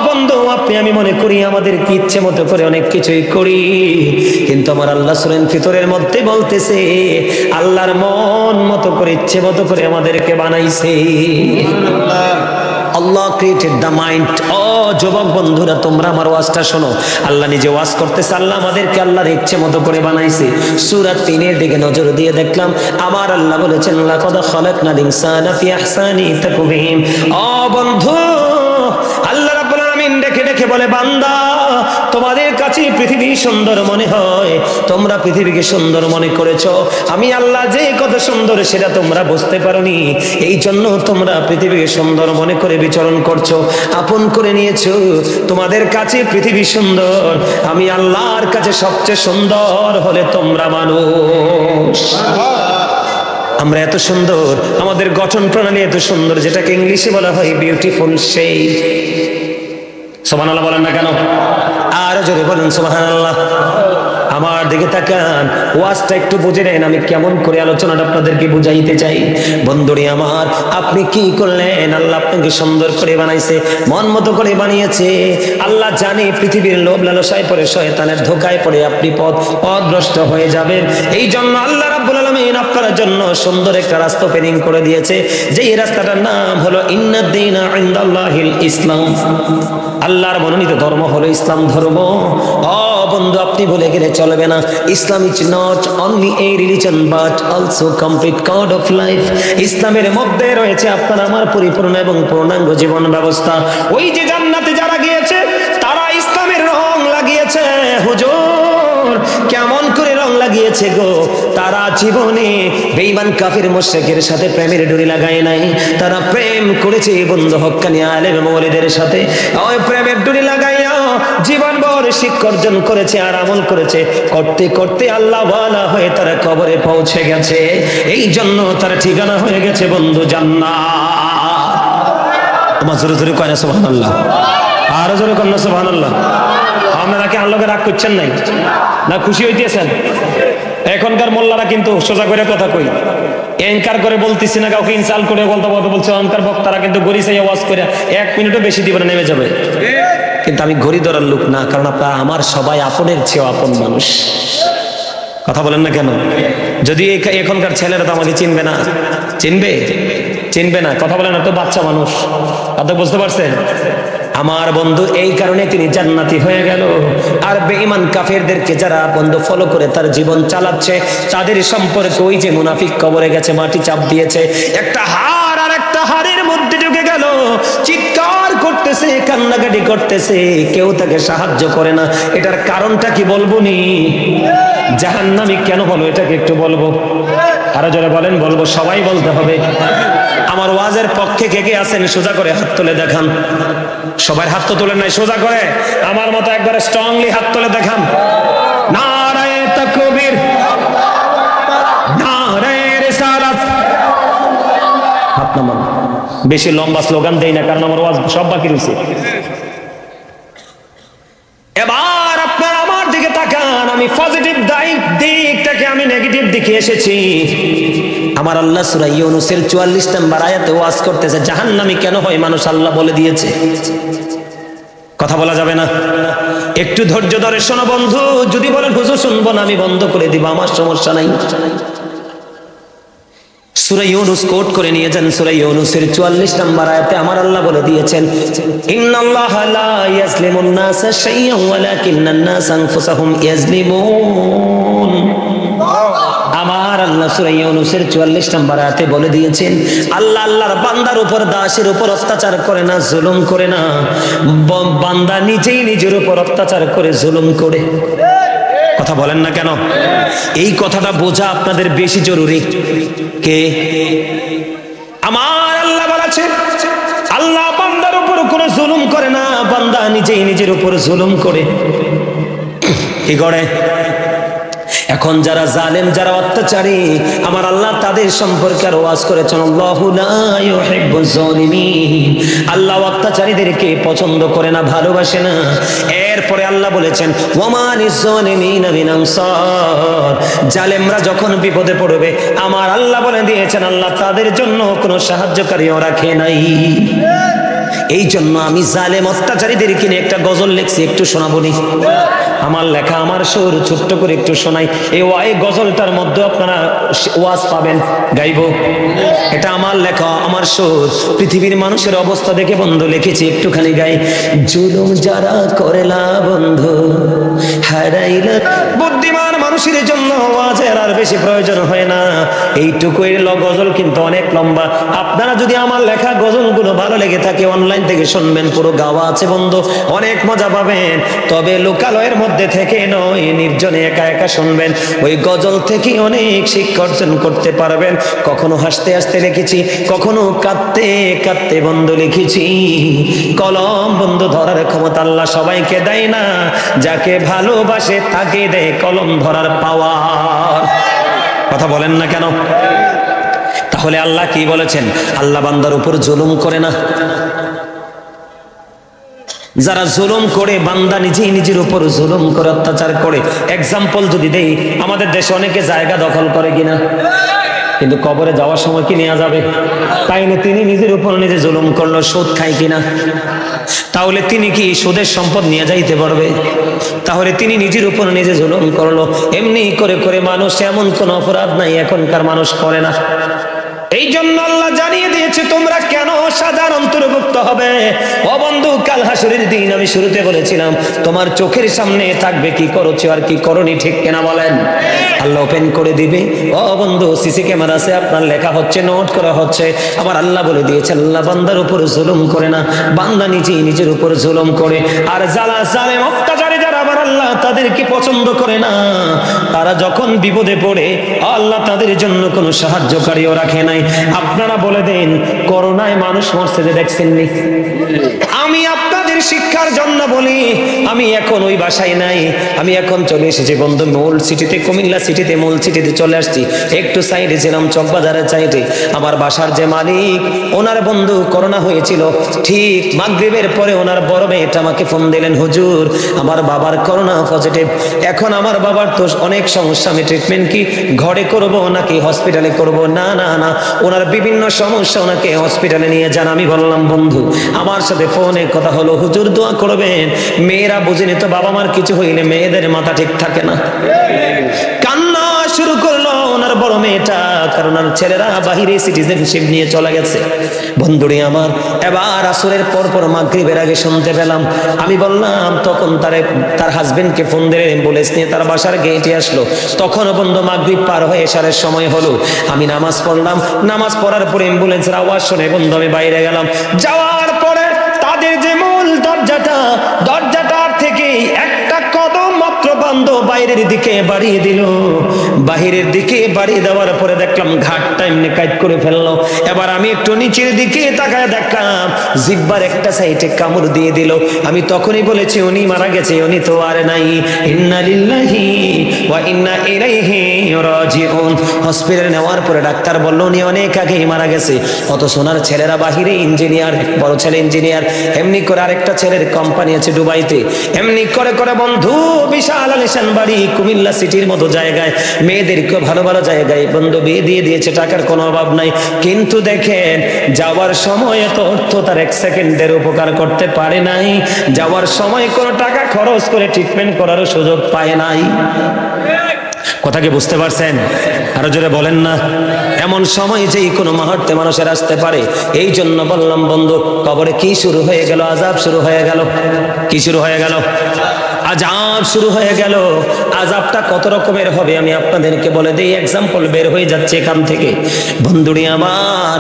A: বন্ধু, আপনি আমি মনে করি আমাদের কি ইচ্ছে মতো করে অনেক কিছুই করি, কিন্তু আমার আল্লাহ সূরা ইনফিতরের মধ্যে বলতেছে, আল্লাহর মন মতো করে, ইচ্ছে মতো করে আমাদেরকে বানাইছে। আল্লাহ ক্রিয়েটেড দ্য মাইন্ড। ও যুবক বন্ধুরা, তোমরা আমার ওয়াজটা শোনো। আল্লাহ নিজে ওয়াজ করতেছে, আল্লাহ আমাদেরকে আল্লাহর ইচ্ছে মতো করে বানাইছে। সূরা 3 এর দিকে নজর দিয়ে দেখলাম, আমার আল্লাহ বলেছেন, লাকাদ খালাকনাল ইনসানা ফি আহসানি তাকওয়িম। ও বন্ধু, আল্লাহ রাব্বুল আলামিন দেখে দেখে বলে, বান্দা, তোমাদের কাছে পৃথিবী সুন্দর মনে হয়, তোমরা পৃথিবীকে সুন্দর মনে করেছো। আমি আল্লাহ যে কত সুন্দর সেটা তোমরা বুঝতে পারোনি, এই জন্য তোমরা পৃথিবীকে সুন্দর মনে করে বিচরণ করছো, আপন করে নিয়েছো। তোমাদের কাছে পৃথিবী সুন্দর, আমি আল্লাহর কাছে সবচেয়ে সুন্দর হলে তোমরা মানুষ। আমরা এত সুন্দর, আমাদের গঠন প্রণালী এত সুন্দর, যেটাকে ইংলিশে বলা হয় বিউটিফুল শেপ। সুবহানাল্লাহ বলেন না কেন? আর জোরে বলেন সুবহানাল্লাহ। আমার দিকে তাকান, ওয়াজটা একটু বুঝে নেন, আমি কেমন করে আলোচনাটা আপনাদেরকে বুঝাইতে চাই। বন্ধুরে আমার, আপনি কি করলেন? আল্লাহ আপনাকে সুন্দর করে বানাইছে, মন মতো করে বানিয়েছে। আল্লাহ জানে পৃথিবীর লোভ লালসায় পড়ে, শয়তানের ধোকায় পড়ে আপনি পথভ্রষ্ট হয়ে যাবেন। এই জন্য আল্লাহ রাব্বুল আলামিন আলামিন আপনার জন্য সুন্দর একটা রাস্তা ওপেনিং করে দিয়েছে, যেই রাস্তাটার নাম হলো ইন্নাদ-দীনা ইনদাল্লাহিল ইসলাম। আল্লাহর মনোনীত ধর্ম হলো ইসলাম ধর্ম। ও বন্ধু, আপনি বলে গেলে চলবে না। Islam is not only a religion but also complete code of life. ইসলামের মধ্যে রয়েছে আপনার আমার পরিপূর্ণ এবং পূর্ণাঙ্গ জীবন ব্যবস্থা। ওই যে জান্নাতে যারা গিয়েছে তারা ইসলামের রং লাগিয়েছে। হুজুর, কেমন করে রং লাগিয়েছে গো? তারা জীবনে বেঈমান কাফির মুশরিকের সাথে প্রেমের ডুরি লাগায় নাই, তারা প্রেম করেছে বন্ধু হক্কানি আলেম মাওলাদের সাথে। ওই প্রেমের ডুরি লাগাইয়া জীবনভর শিক্ষা অর্জন করেছে আর আমল করেছে, করতে করতে আল্লাহ ওয়ালা হয়ে তারা কবরে পৌঁছে গেছে। এই জন্য তার ঠিকানা হয়ে গেছে বন্ধু জান্নাত। আমার জোরে জোরে কয় না সুবহানাল্লাহ? আরো জোরে কয় না সুবহানাল্লাহ? আপনারা কি আল্লাহকে রাগ করছেন নাই না খুশি হইতেছেন? এখনকার মোল্লারা কিন্তু সোজা করে কথা কই, এনকার করে বলতেছি না, কাউকে ইনসাল্ট করে বলছে। অনকার বক্তারা কিন্তু গড়ি চাই ওয়াজ করে 1 মিনিটও বেশি দিবে না, নেমে যাবে। কিন্তু আমি ঘড়ি ধরার লোক না, কারণ আপনারা আমার সবাই আপনের চেয়ে আপন মানুষ। কথা বলেন না কেন? যদি এখনকার ছেলেরা তো আমাকে চিনবে না, চিনবে না, কথা বলেন না, তো বাচ্চা মানুষ। আপনি বুঝতে পারছেন? আমার বন্ধু এই কারণে তিনি জান্নাতি হয়ে গেল। আর বেঈমান কাফেরদেরকে যারা বন্ধু ফলো করে তার জীবন চালাচ্ছে, তাদের সম্পর্কে ওই যে মুনাফিক কবরে গেছে, মাটি চাপ দিয়েছে, একটা হাড় আর একটা হাড়ের মধ্যে ঢুকে গেল, চিৎকার করতেছে, কান্নাকাটি করতেছে, কেউ তাকে সাহায্য করে না। এটার কারণটা কি বলবো নি? জাহান্নামী কেন হলো এটাকে একটু বলবো? আরো জোরে বলেন। বলবো, সবাই বলতে হবে। আমার ওয়াজের পক্ষে কে কে আছেন সোজা করে হাত তুলে দেখান। সবাই হাত তো তোলেন নাই, সোজা করে আমার মতো একবারে স্ট্রংলি হাত তুলে দেখান। নারায়ে তাকবীর, নারায়ে রিসালাত। হাত নামান। বেশি লম্বা স্লোগান দেই না, কারণ আমার ওয়াজ সব বাকি রয়েছে। এবার আপনারা আমার দিকে তাকান। আমি পজিটিভ দিকটাকে আমি নেগেটিভ দিকে এসেছি। আমার আল্লাহ সূরা ইউনূসের 44 নম্বর আয়াতে ওয়াজ করতেছে, জাহান্নামী কেন হয় মানুষ আল্লাহ বলে দিয়েছে। কথা বলা যাবে না, একটু ধৈর্য ধরে শোনো বন্ধু। যদি বলেন হুজুর শুনবো না, আমি বন্ধ করে দিব, আমার সমস্যা নাই। সূরা ইউনূস কোট করে নিয়ে যান। সূরা ইউনূসের 44 নম্বর আয়াতে আমার আল্লাহ বলে দিয়েছেন, ইন্নাল্লাহা লা ইয়াজলিমুন নাসা শাইআন ওয়ালাকিন্নান নাসা আনফুসাহুম ইয়াজলিমুন। আমার আল্লাহ সূরা ইউনূসের 44 নম্বর আয়াতে বলে দিয়েছেন, আল্লাহ আল্লাহর বান্দার উপর, দাসের উপর অত্যাচার করে না, জুলুম করে না। বান্দা নিজেই নিজের উপর অত্যাচার করে, জুলুম করে। কথা বলেন না কেন? এই কথাটা বোঝা আপনাদের বেশি জরুরি। কে? আমার আল্লাহ বলেছে, আল্লাহ বান্দার উপর কোনো জুলুম করে না, বান্দা নিজেই নিজের উপর জুলুম করে। কি করে? এখন যারা জালেম, যারা অত্যাচারী, আমার আল্লাহ তাদের সম্পর্কে আর ওয়াজ করেছেন, আল্লাহু লা ইউহিব্বুজ জালিমিন। আল্লাহ অত্যাচারীদেরকে পছন্দ করে না, ভালোবাসে না। এরপরে আল্লাহ বলেছেন, ওয়া মানিজ জালিমিনা মিন আনসার। জালেমরা যখন বিপদে পড়বে, আমার আল্লাহ বলে দিয়েছেন, আল্লাহ তাদের জন্য কোনো সাহায্যকারীও রাখে নাই। এই জন্য আমি জালেম অত্যাচারীদেরকে নিয়ে একটা গজল লিখছি, একটু শোনাবনি। আমার লেখা, আমার সুর, ছোট্ট করে একটু শোনাই। এই গজলটার মধ্যে আপনারা ওয়াজ পাবেন, গাইবো। এটা আমার লেখা, আমার সুর। পৃথিবীর মানুষের অবস্থা দেখে বন্ধু লিখেছি, একটুখানি গাই। জুলুম যারা করেলা বন্ধু হারাইলা। বুদ্ধিমান মানুষের জন্য ওয়াজের আর বেশি প্রয়োজন হয় না। এইটুকু গজল কিন্তু অনেক লম্বা। আপনারা যদি আমার লেখা গজলগুলো ভালো লেগে থাকে, অনলাইন থেকে শুনবেন, পুরো গাওয়া আছে বন্ধু, অনেক মজা পাবেন। তবে লোকালয়ের মধ্যে থেকে নয়, নির্জনে একা একা শুনবেন। ওই গজল থেকে অনেক শিক্ষা অর্জন করতে পারবেন। কখনো হাসতে হাসতে লিখেছি, কখনো কাঁদতে কাঁদতে বন্ধু লিখেছি। কলম বন্ধু ধরার ক্ষমতা আল্লাহ সবাইকে দেয় না, যাকে ভালোবাসে তাকে দেয় কলম ধরার পাওয়ার। কথা বলেন না কেন? তাহলে আল্লাহ কি বলেছেন? আল্লাহ বান্দার উপর জুলুম করে না। যারা জুলুম করে, বান্দা নিজেই নিজের উপর জুলুম করে, অত্যাচার করে। এক্সাম্পল যদি দেই, আমাদের দেশে অনেকে জায়গা দখল করে কিনা? কিন্তু কবরে যাওয়ার সময় কি নেওয়া যাবে? তাইলে তিনি নিজের উপর নিজে জুলুম করলো, সুদ খায় কিনা? তাহলে তিনি কি সুদের সম্পদ নিয়ে যাইতে পারবে? তাহলে তিনি নিজের উপর নিজে জুলুম করলো। এমনি করে করে মানুষ, এমন কোন অপরাধ নাই এখনকার মানুষ করে না। এই জন্য আল্লাহ জানিয়ে দিয়েছে তোমরা কেন সাজার অন্তর্ভুক্ত হবে। ও বন্ধু, কাল হাসরের দিন আমি শুরুতে বলেছিলাম তোমার চোখের সামনে থাকবে কি করেছো আর কি করনি, ঠিক কেনা বলেন? আল্লাহ ওপেন করে দিবে। ও বন্ধু, সিসি ক্যামেরা আছে, আপনার লেখা হচ্ছে, নোট করা হচ্ছে। আবার আল্লাহ বলে দিয়েছে আল্লাহ বান্দার উপর জুলুম করে না, বান্দা নিজেই নিজের উপর জুলুম করে। আর জালেম অত্যাচারী যারা আবার আল্লাহ তাদেরকে পছন্দ করে না, তারা যখন বিপদে পড়ে আল্লাহ তাদের জন্য কোনো সাহায্যকারীও রাখে নাই। আপনারা বলে দেন, করোনায় মানুষ মরছে যে দেখছেননি? আমি আপনাদের শিক্ষার জন্য বলি, আমি এখন ওই বাসায় নাই, আমি এখন চলে এসেছি বন্ধু মূল সিটিতে, কুমিল্লা সিটিতে, মূল সিটিতে চলে আসছি। একটু সাইডে ছিলাম চকবাজারের সাইডে। আমার বাসার যে মালিক, ওনার বন্ধু করোনা হয়েছিল। ঠিক মাগরিবের পরে ওনার বড় মেয়েটা আমাকে ফোন দিলেন, হুজুর আমার বাবার করোনা পজিটিভ। এখন আমার বাবার তো অনেক সমস্যা, আমি ট্রিটমেন্ট কি ঘরে করব নাকি হসপিটালে করব? না না না, ওনার বিভিন্ন সমস্যা, ওনাকে হসপিটালে নিয়ে যান। আমি বললাম বন্ধু, আমার সাথে ফোনে কথা হলো, হুজুর দোয়া করবেন। মেয়েরা বুঝেনি তো, বাবা মার কিছু হইলে মেয়েদের মাথা ঠিক থাকে না। কান্না শুরু করলো ওনার বড় মেয়েটা, কারণ ওনার ছেলেরা বাহিরে সিটিজেনশিপ নিয়ে চলে গেছে। বন্ধুরে আমার, এবার আসরের পর পর মাগরিবের আগে শুনতে পেলাম। আমি বললাম, তখন তার হাজবেন্ডকে ফোন দিয়ে অ্যাম্বুলেন্স নিয়ে তার বাসার গেটে আসলো। তখনও বন্ধু মাগরিব পার হয়ে এশারের সময় হলো। আমি নামাজ পড়লাম, নামাজ পড়ার পরে অ্যাম্বুলেন্সের আওয়াজ শুনে বন্ধু আমি বাইরে গেলাম। যাওয়ার পরে তাদের যে মূল দরজাটার থেকে একটা কদম মাত্র বন্ধ বাইরের দিকে বাড়িয়ে দিল। বাহিরের দিকে বাড়িয়ে দেওয়ার পরে দেখলাম ঘাটটা এমনি কাট করে ফেললো। এবার আমি একটু নিচের দিকে তাকায় দেখলাম জিহ্বার একটা সাইডে কামড় দিয়ে দিল। আমি তখনই বলেছি উনি মারা গেছে, উনি তো আর নাই। ইন্না লিল্লাহি ওয়া ইন্না ইলাইহি রাজিউন। হসপিটালে নেওয়ার পরে ডাক্তার বলল উনি অনেক আগেই মারা গেছে। অত সোনার ছেলেরা বাহিরে ইঞ্জিনিয়ার, বড় ছেলে ইঞ্জিনিয়ার, এমনি করে আরেকটা ছেলের কোম্পানি আছে দুবাইতে। এমনি করে করে বন্ধু বিশাল আলিশান বাড়ি, কুমিল্লা সিটির মতো জায়গায়, মেয়েদেরকে ভালো ভালো জায়গায় বন্ধু বিয়ে দিয়ে দিয়েছে, টাকার কোনো অভাব নাই। কিন্তু দেখেন যাওয়ার সময় তো অর্থ তার এক সেকেন্ডের উপকার করতে পারে নাই। যাওয়ার সময় কোনো টাকা খরচ করে ট্রিটমেন্ট করারও সুযোগ পায় নাই। কথা কি বুঝতে পারছেন? আরো জোরে বলেন না। এমন সময় যেই কোনো মুহূর্তে মানুষের আসতে পারে। এই জন্য বললাম বন্ধু, কবরে কি শুরু হয়ে গেল? আযাব শুরু হয়ে গেল। কি শুরু হয়ে গেল? আযাব শুরু হয়ে গেল। আযাবটা কত রকমের হবে আমি আপনাদেরকে বলে দিই। এক্সাম্পল বের হয়ে যাচ্ছে এখান থেকে। বন্ধুরি আমার,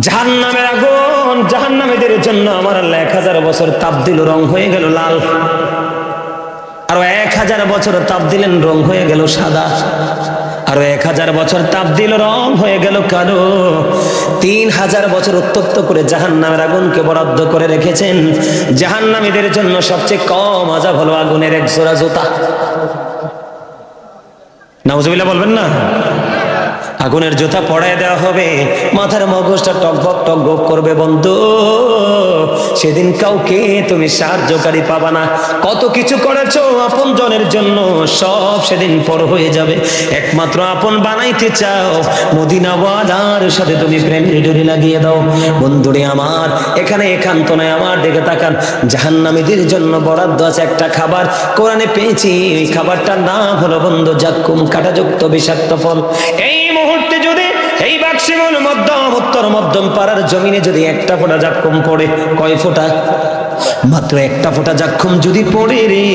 A: জাহান্নামের আগুন, জাহান্নামীদের জন্য আমার আল্লাহ 1000 বছর তাপ দিল, রং হয়ে গেল লাল। আরো 1000 বছর তাপ দিলেন, রং হয়ে গেল সাদা। আরো 1000 বছর তাপ দিল, রং হয়ে গেল কালো। 3000 বছর উত্তপ্ত করে জাহান্নামের আগুনকে বরাদ্দ করে রেখেছেন। জাহান্নামীদের জন্য সবচেয়ে কম আযাব হলো আগুনের এক জোড়া জুতা। নাউজুবিল্লাহ বলবেন না? আগুনের জুতা পড়ায় দেওয়া হবে, মাথার মগজটা টকবক টকবক করবে। বন্ধু সেদিন কাউকে তুমি সাহায্যকারী পাবা না। কত কিছু করেছো আপন জনের জন্য, সব সেদিন পর হয়ে যাবে। একমাত্র আপন বানাইতে চাও, মদিনাওয়ালার সাথে তুমি প্রেমের ডোরি লাগিয়ে দাও। বন্ধুরে আমার, এখানে একান্ত নয়, আমার দিকে তাকান। জাহান্নামীদের জন্য বরাদ্দ আছে একটা খাবার, কোরআনে পেয়েছি। এই খাবারটার নাম হলো বন্ধু জাক্কুম, কাঁটাযুক্ত বিষাক্ত ফল। এই মুহূর্তে যদি এই বাক্সিমুল মধ্যম, উত্তর মধ্যম পাড়ার জমিনে যদি একটা ফোঁটা জাক্কুম পড়ে, কয় ফোঁটা? মাত্র একটা ফোঁটা জাক্কুম যদি পড়ে রে,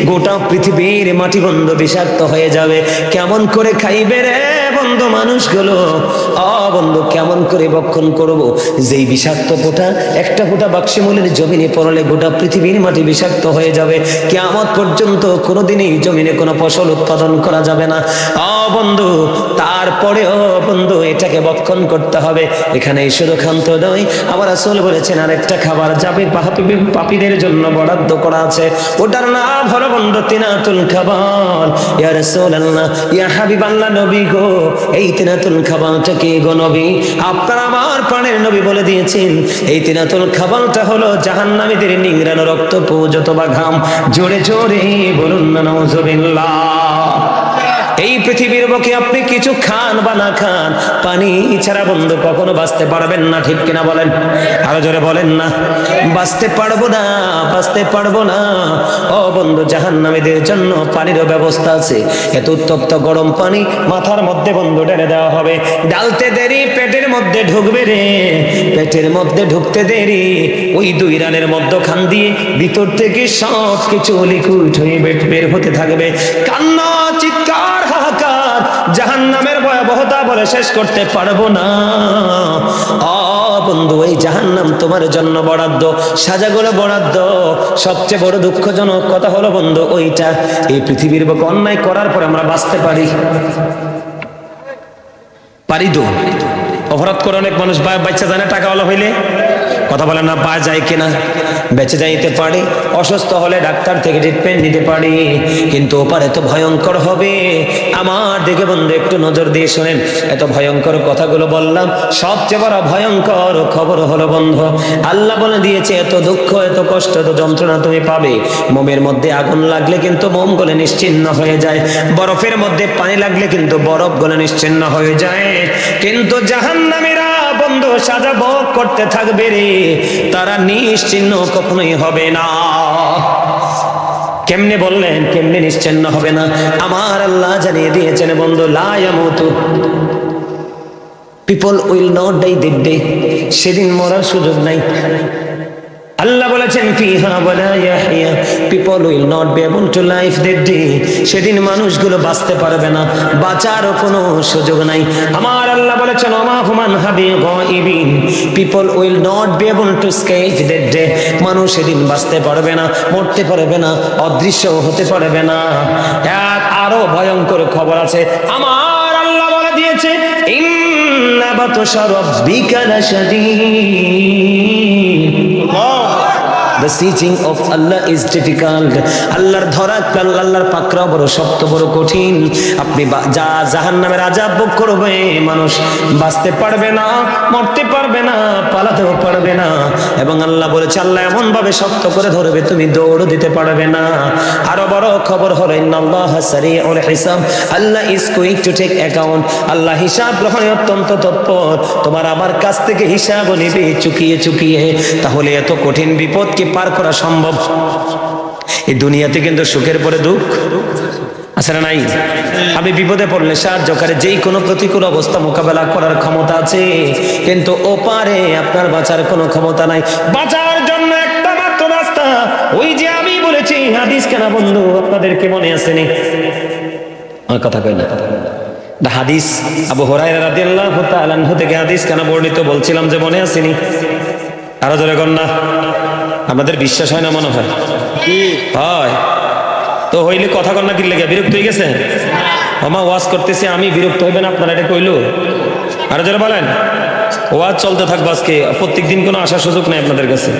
A: গোটা পৃথিবীর মাটি বন্ধ বিষাক্ত হয়ে যাবে। কেমন করে খাইবে রে বন্ধু মানুষগুলো? বন্ধু কেমন করে ভক্ষণ করব? যেই বিষাক্ত ফোঁটা, একটা ফোঁটা বাক্সিমুলের জমিনে পড়লে গোটা পৃথিবীর মাটি বিষাক্ত হয়ে যাবে। কিয়ামত পর্যন্ত কোনোদিনই জমিনে কোনো ফসল উৎপাদন করা যাবে না। বন্ধু তারপরেও বন্ধু এটাকে ভক্ষণ করতে হবে। এখানে শুধু খান্ত নয়, আমার রাসূল বলেছেন আরেকটা খাবার যাবে পাপীদের জন্য বরাদ্দ করা আছে। ওটার নাম হলো বন্ধু তিনাতুল খাবার। ইয়া রাসূলুল্লাহ, ইয়া হাবিবাল্লাহ, নবী গো, এই তিনাতুল খাবারটা কি গো নবী? আপনার আমার প্রাণের নবী বলে দিয়েছেন, এই তিনাতুল খাবারটা হলো জাহান্নামীদের নিংড়ানো রক্ত পুজ অথবা ঘাম। জোরে জোরে বলুন না নাউজুবিল্লাহ। এই পৃথিবীর বুকে আপনি কিছু খান বা না খান, পানি ছাড়া বন্ধু কখনো বাঁচতে পারবেন না, ঠিক কিনা বলেন? আরো জোরে বলেন না। বাঁচতে পারবো না, বাঁচতে পারবো না। ও বন্ধু, জাহান্নামীদের জন্য পানিরও ব্যবস্থা আছে। এত উত্তপ্ত গরম পানি মাথার মধ্যে বন্ধু ঢেলে দেওয়া হবে, ডালতে দেরি পেটের মধ্যে ঢুকবে রে, পেটের মধ্যে ঢুকতে দেরি ওই 2 রানের মধ্যখান দিয়ে ভিতর থেকে সব কিছু লিকুইড হয়ে বের হতে থাকবে। কান্না, চিৎকার, হাহাকার, জাহান্নামের ভয়াবহতা বলে শেষ করতে পারবো না। বন্ধু, এই জাহান্নাম তোমার জন্য বরাদ্দ, সাজাগুলো বরাদ্দ। সবচেয়ে বড় দুঃখজনক কথা হলো বন্ধু ওইটা, এই পৃথিবীর বুকে অন্যায় করার পর আমরা বাঁচতে পারি তো? অপরাধ করে অনেক মানুষ বাচ্চা জানে টাকাওয়ালা হইলে, কথা বলে না, পা যায় কিনা, বেঁচে যাইতে পারে, অসুস্থ হলে ডাক্তার থেকে ট্রিটমেন্ট নিতে পারি, কিন্তু ওপার এত ভয়ঙ্কর হবে। আমার দিকে বন্ধু একটু নজর দিয়ে শোনেন, এত ভয়ঙ্কর কথাগুলো বললাম, সবচেয়ে বড় ভয়ঙ্কর খবর হলো বন্ধু, আল্লাহ বলে দিয়েছে এত দুঃখ, এত কষ্ট, এত যন্ত্রণা তুমি পাবে। মোমের মধ্যে আগুন লাগলে কিন্তু মোম গলে নিশ্চিহ্ন হয়ে যায়, বরফের মধ্যে পানি লাগলে কিন্তু বরফ গলে নিশ্চিহ্ন হয়ে যায়। কিন্তু জাহান্নামীরা বন্ধু সাজা ভোগ করতে থাকবে রে, তারা নিশ্চিহ্ন কখনোই হবে না। কেমনে বললেন, কেমনে নিশ্চিহ্ন হবে না? আমার আল্লাহ জানিয়ে দিয়েছেন বন্ধু, লা ইয়ামুতু, people will not die that day, সেদিন মরার সুযোগ নাই। আল্লাহ বলেছেন ফিহা ওয়ালা ইয়াহইয়া, people will not be able to live that day, সেদিন মানুষগুলো বাঁচতে পারবে না, বাঁচারও কোনো সুযোগ নাই। আমার আল্লাহ বলেছেন ওমা হুমান হাবি গায়িবিন, people will not be able to escape that day, মানুষ সেদিন বাঁচতে পারবে না, মরতে পারবে না, অদৃশ্য হতে পারবে না। এক আরো ভয়ঙ্কর খবর আছে, আমার আল্লাহ বলে দিয়েছে ইন্না বাতশা রাব্বিকা লাশাদীদ, the sieging of Allah is difficult, আল্লাহর ধরা, আল্লাহর পাকড়াও বড় শক্ত, বড় কঠিন। আপনি যা জাহান্নামের আযাব ভোগ করবে, মানুষ বাঁচতে পারবে না, মরতে পারবে না, পালাতেও পারবে না। এবং আল্লাহ বলেছে, আল্লাহ এমন ভাবে শক্ত করে ধরবে তুমি দৌড় দিতে পারবে না। আরো বড় খবর হলো ইন্নাল্লাহা সারিউল হিসাব, Allah is quick to take account, Allah হিসাব গ্রহণে অত্যন্ত তৎপর, তোমার আমার কাছ থেকে হিসাব নিবে চুকিয়ে চুকিয়ে। তাহলে এত কঠিন বিপদ কি পার করা সম্ভব? এই দুনিয়াতে কিন্তু সুখের পরে দুঃখ আছে না নাই? আমি বিপদে পড়লে সাহায্যকারী, যেই কোনো প্রতিকূল অবস্থা মোকাবেলা করার ক্ষমতা আছে, কিন্তু ওপারে আপনার বাঁচার কোনো ক্ষমতা নাই। বাঁচার জন্য একটা মাত্র রাস্তা, ওই যে আমি বলেছি হাদিস, কেন বন্ধু আপনাদেরকে মনে আসেনি? আমার কথা কই না, হাদিস আবু হুরায়রা রাদিয়াল্লাহু তাআলা আনহু থেকে হাদিস কেন বর্ণিত বলছিলাম যে মনে আসেনি? আরো জোরে কর না, আমাদের বিশ্বাস হয় না মনে হয়? হয় তো হইলে কথা কর না, কি লেগে বিরক্ত হয়ে গেছে? আমার ওয়াজ করতেছি আমি, বিরক্ত হইবেন আপনারা, এটা কইলো? আরো জোরে বলেন। ওয়াজ চলতে থাকবো আজকে, প্রত্যেকদিন কোনো আসার সুযোগ নেই আপনাদের কাছে,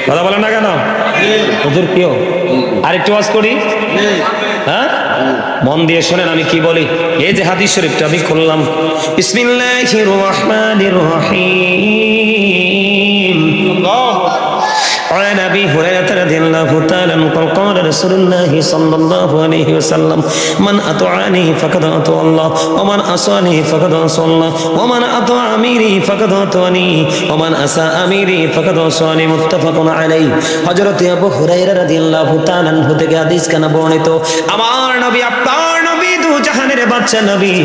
A: কথা বলেন না কেন? হুজুর কেউ আরেকটু ওয়াজ করি? হ্যাঁ, মন দিয়ে শোনেন আমি কি বলি। এই যে হাদিস শরীফটা আমি খুললাম, বিসমিল্লাহির রহমানির রহিম, عن أبي هريرة رضي الله تعالى عنه قال رسول الله صلى الله عليه وسلم من أطاعني فقد أطاع الله ومن عصاني فقد عصى الله ومن أطاع أميري فقد أطاعني ومن عصى أميري فقد عصاني متفق عليه। হযরত আবু হুরায়রা রাদিয়াল্লাহু তাআলা আনহু থেকে হাদিস কেন বর্ণিত, আমার নবী, আপনার নবী, দু জাহানের বাদশা নবী,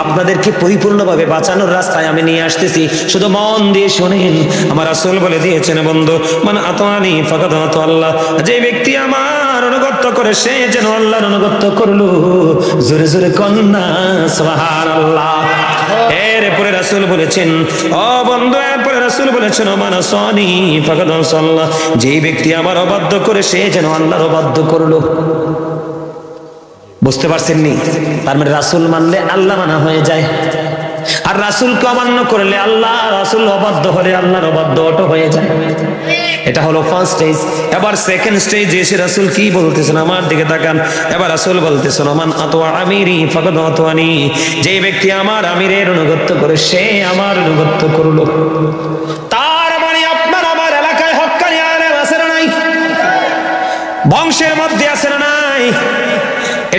A: আপনাদেরকে পরিপূর্ণভাবে বাঁচানোর রাস্তায় আমি নিয়ে আসতেছি, শুধু মন দিয়ে শুনেন। আমার রাসূল বলে দিয়েছেন বন্ধু, মান আতানি ফাকাদ আতা আল্লাহ, যে ব্যক্তি আমার অনুগত করে সে যেন আল্লাহর অনুগত করলো। জোরে জোরে কন্না সুবহানাল্লাহ। এরপরে রাসূল বলেছেন, ও বন্ধু, এরপরে রাসূল বলেছেন মান আসানি ফাকাদ আতা আল্লাহ, যে ব্যক্তি আমার অবাধ্য করে সে যেন আল্লাহর অবাধ্য করলো। বুঝতে পারছেন নি? তার মানে রাসূল মানলে আল্লাহ মানা হয়ে যায়, আর রাসূলকে অমান্য করলে আল্লাহ, রাসূল অবাধ্য হলে আল্লাহর অবাধ্য অটো হয়ে যায়। এটা হলো ফার্স্ট স্টেজ। এবার সেকেন্ড স্টেজে এসে রাসূল কি বলতেছেন, আমার দিকে তাকান। এবার রাসূল বলতেছেন মান আতা আমিরি ফাকাদ আতানি, যে ব্যক্তি আমার আমিরের অনুগত করে সে আমার অনুগত করলো। তার মানে আপনার আমার এলাকায় হক্কানি আলেম আছে না নাই? বংশের মধ্যে আছে না নাই?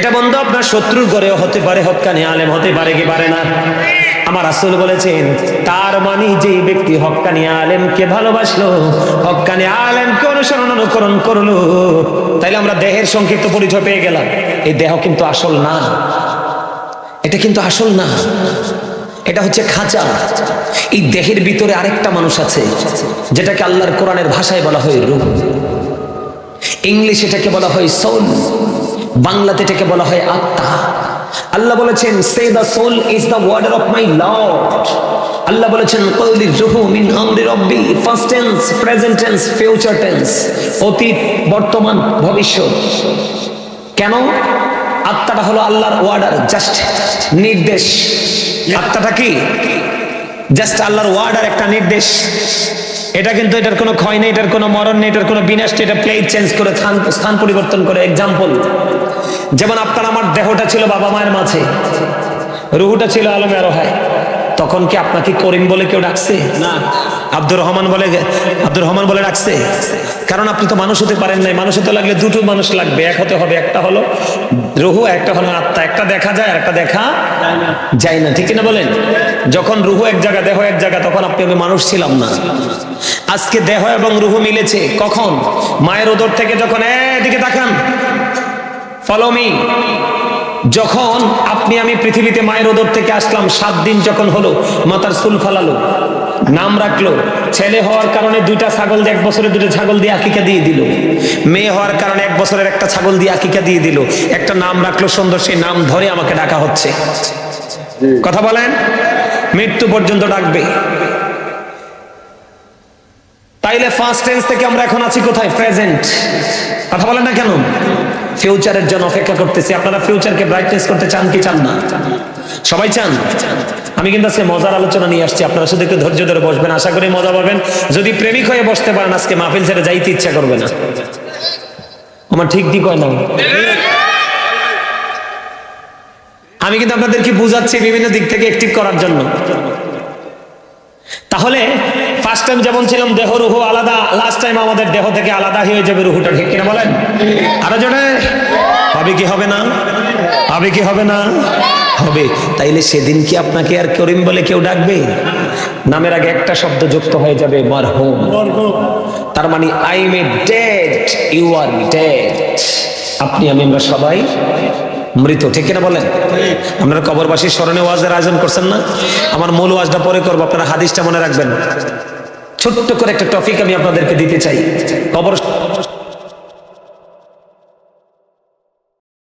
A: এটা বন্ধু আপনার শত্রুর ঘরেও হতে পারে, হক্কানি আলেম হতে পারে কি পারে না? আমার রাসূল বলেছেন তার মানে যে ব্যক্তি হক্কানি আলেমকে ভালোবাসলো, হক্কানি আলেমকে অনুকরণ করলো, তাইলে আমরা দেহের সংক্ষিপ্ত পরিচয় পেয়ে গেলাম। এই দেহ কিন্তু আসল না, এটা কিন্তু আসল না, এটা হচ্ছে খাঁচা। এই দেহের ভিতরে আরেকটা মানুষ আছে, যেটাকে আল্লাহর কোরআনের ভাষায় বলা হয় রূহ, ইংলিশে এটাকে বলা হয় সোল, বাংলাতে এটাকে বলা হয় আত্মা। আল্লাহ বলেছেন say the soul is the order of my Lord. Allah বলেছেন কওলি রূহু মিন আমরি রব্বি, first tense, present tense, future tense, অতীত, বর্তমান, ভবিষ্যৎ। কেন? আত্মাটা হলো আল্লাহর ওয়ার্ডার, জাস্ট নির্দেশ। আত্মাটা কি? জাস্ট আল্লাহর ওয়ার্ডার, একটা নির্দেশ। এটা কিন্তু এটার কোনো ক্ষয় নেই, এটার কোনো মরণ নেই, এটার কোনো বিনাশ নেই, এটা প্লেস চেঞ্জ করে স্থান পরিবর্তন করে। এক্সাম্পল, যেমন আপনার আমার দেহটা ছিল বাবা মায়ের মাঝে, রুহুটা ছিল আলমে আরোহায়, তখন কি আপনাকে করিম বলে কেউ ডাকছে? না। আব্দুর রহমান বলে ডাকছে? কারণ আপনি তো মানুষ হতে পারেন নাই। মানুষ হতে লাগলে দুটো মানুষ লাগবে, এক হতে হবে, একটা হলো রুহু, একটা হলো আত্মা। একটা দেখা যায় আর একটা দেখা যায় না, ঠিক কিনা বলেন? যখন রুহু এক জায়গা, দেহ এক জায়গা, তখন আপনি আমি মানুষ ছিলাম না। আজকে দেহ এবং রুহু মিলেছে কখন? মায়ের উদর থেকে যখন, এদিকে তাকান, ফলো মি, যখন আপনি আমি পৃথিবীতে মায়ের উদর থেকে আসলাম, 7 দিন যখন হলো, মাথার চুল ফালালো, নাম রাখলো। ছেলে হওয়ার কারণে 2টা ছাগল দিয়ে, 1 বছরের 2টা ছাগল দিয়ে আকিকা দিয়ে দিল। মেয়ে হওয়ার কারণে 1 বছরের একটা ছাগল দিয়ে আকিকা দিয়ে দিল। একটা নাম রাখলো সুন্দর, সেই নাম ধরে আমাকে ডাকা হচ্ছে। কথা বলেন? মৃত্যু পর্যন্ত ডাকবে। তাইলে ফার্স্ট টেন্স থেকে আমরা এখন আছি কোথায়? প্রেজেন্ট। কথা বলেন না কেন? ফিউচারের জন্য অপেক্ষা করতেছি। আপনারা ফিউচারকে ব্রাইটনেস করতে চান কি চান না? সবাই চান। আমি কিন্তু আজকে মজার আলোচনা নিয়ে আসছি, আপনারা শুধু একটু ধৈর্য ধরে বসবেন, আশা করি মজা পাবেন। যদি প্রেমিক হয়ে বসতে পারেন, আজকে মাহফিল ছেড়ে যাইতে ইচ্ছা করবে না। আমার ঠিক ঠিক হয় না? আমি কিন্তু আপনাদেরকে বুঝাচ্ছি বিভিন্ন দিক থেকে অ্যাক্টিভ করার জন্য। তাহলে ফার্স্ট টাইম যেমন ছিলাম দেহ রুহু আলাদা, লাস্ট টাইম আমাদের দেহ থেকে আলাদা হয়ে যাবে রুহুটা, ঠিক কিনা বলেন? আরো জোরে হবে কি হবে না? হবে কি হবে না? হবে। তাইলে সেদিন কি আপনাকে আর করিম বলে কেউ ডাকবে? নামের আগে একটা শব্দ যুক্ত হয়ে যাবে, মারহুম। তার মানে I am dead, you are dead. আপনি আমি আমরা সবাই মৃত, ঠিক কিনা বলেন? আপনারা কবরবাসীর স্মরণে ওয়াজের আয়োজন করছেন না? আমার মূল ওয়াজটা পরে করবো, আপনারা হাদিসটা মনে রাখবেন। ছোট্ট করে একটা টপিক আমি আপনাদেরকে দিতে চাই। কবর